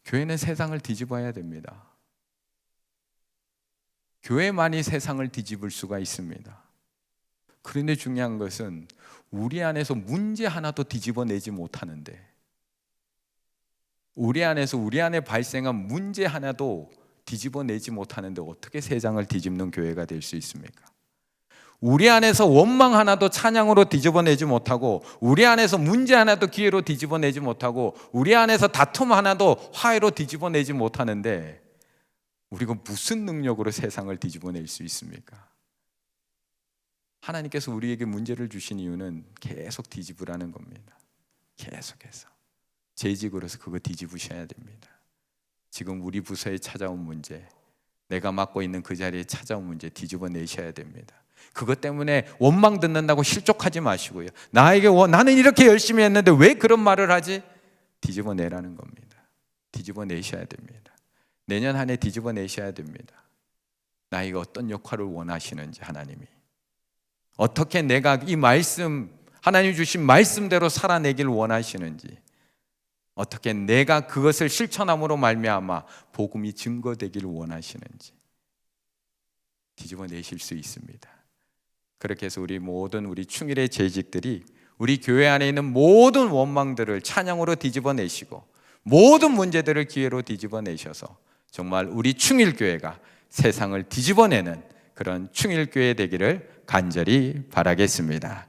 교회는 세상을 뒤집어야 됩니다. 교회만이 세상을 뒤집을 수가 있습니다. 그런데 중요한 것은 우리 안에서 문제 하나도 뒤집어내지 못하는데, 우리 안에 발생한 문제 하나도 뒤집어내지 못하는데 어떻게 세상을 뒤집는 교회가 될 수 있습니까? 우리 안에서 원망 하나도 찬양으로 뒤집어내지 못하고, 우리 안에서 문제 하나도 기회로 뒤집어내지 못하고, 우리 안에서 다툼 하나도 화해로 뒤집어내지 못하는데 우리가 무슨 능력으로 세상을 뒤집어낼 수 있습니까? 하나님께서 우리에게 문제를 주신 이유는 계속 뒤집으라는 겁니다. 계속해서 재직으로서 그거 뒤집으셔야 됩니다. 지금 우리 부서에 찾아온 문제, 내가 맡고 있는 그 자리에 찾아온 문제 뒤집어내셔야 됩니다. 그것 때문에 원망 듣는다고 실족하지 마시고요. 나는 이렇게 열심히 했는데 왜 그런 말을 하지? 뒤집어내라는 겁니다. 뒤집어내셔야 됩니다. 내년 한 해 뒤집어내셔야 됩니다. 나에게 어떤 역할을 원하시는지, 하나님이 어떻게 내가 이 말씀, 하나님 주신 말씀대로 살아내길 원하시는지, 어떻게 내가 그것을 실천함으로 말미암아 복음이 증거되기를 원하시는지 뒤집어내실 수 있습니다. 그렇게 해서 우리 충일의 재직들이 우리 교회 안에 있는 모든 원망들을 찬양으로 뒤집어내시고 모든 문제들을 기회로 뒤집어내셔서 정말 우리 충일교회가 세상을 뒤집어내는 그런 충일교회 되기를 간절히 바라겠습니다.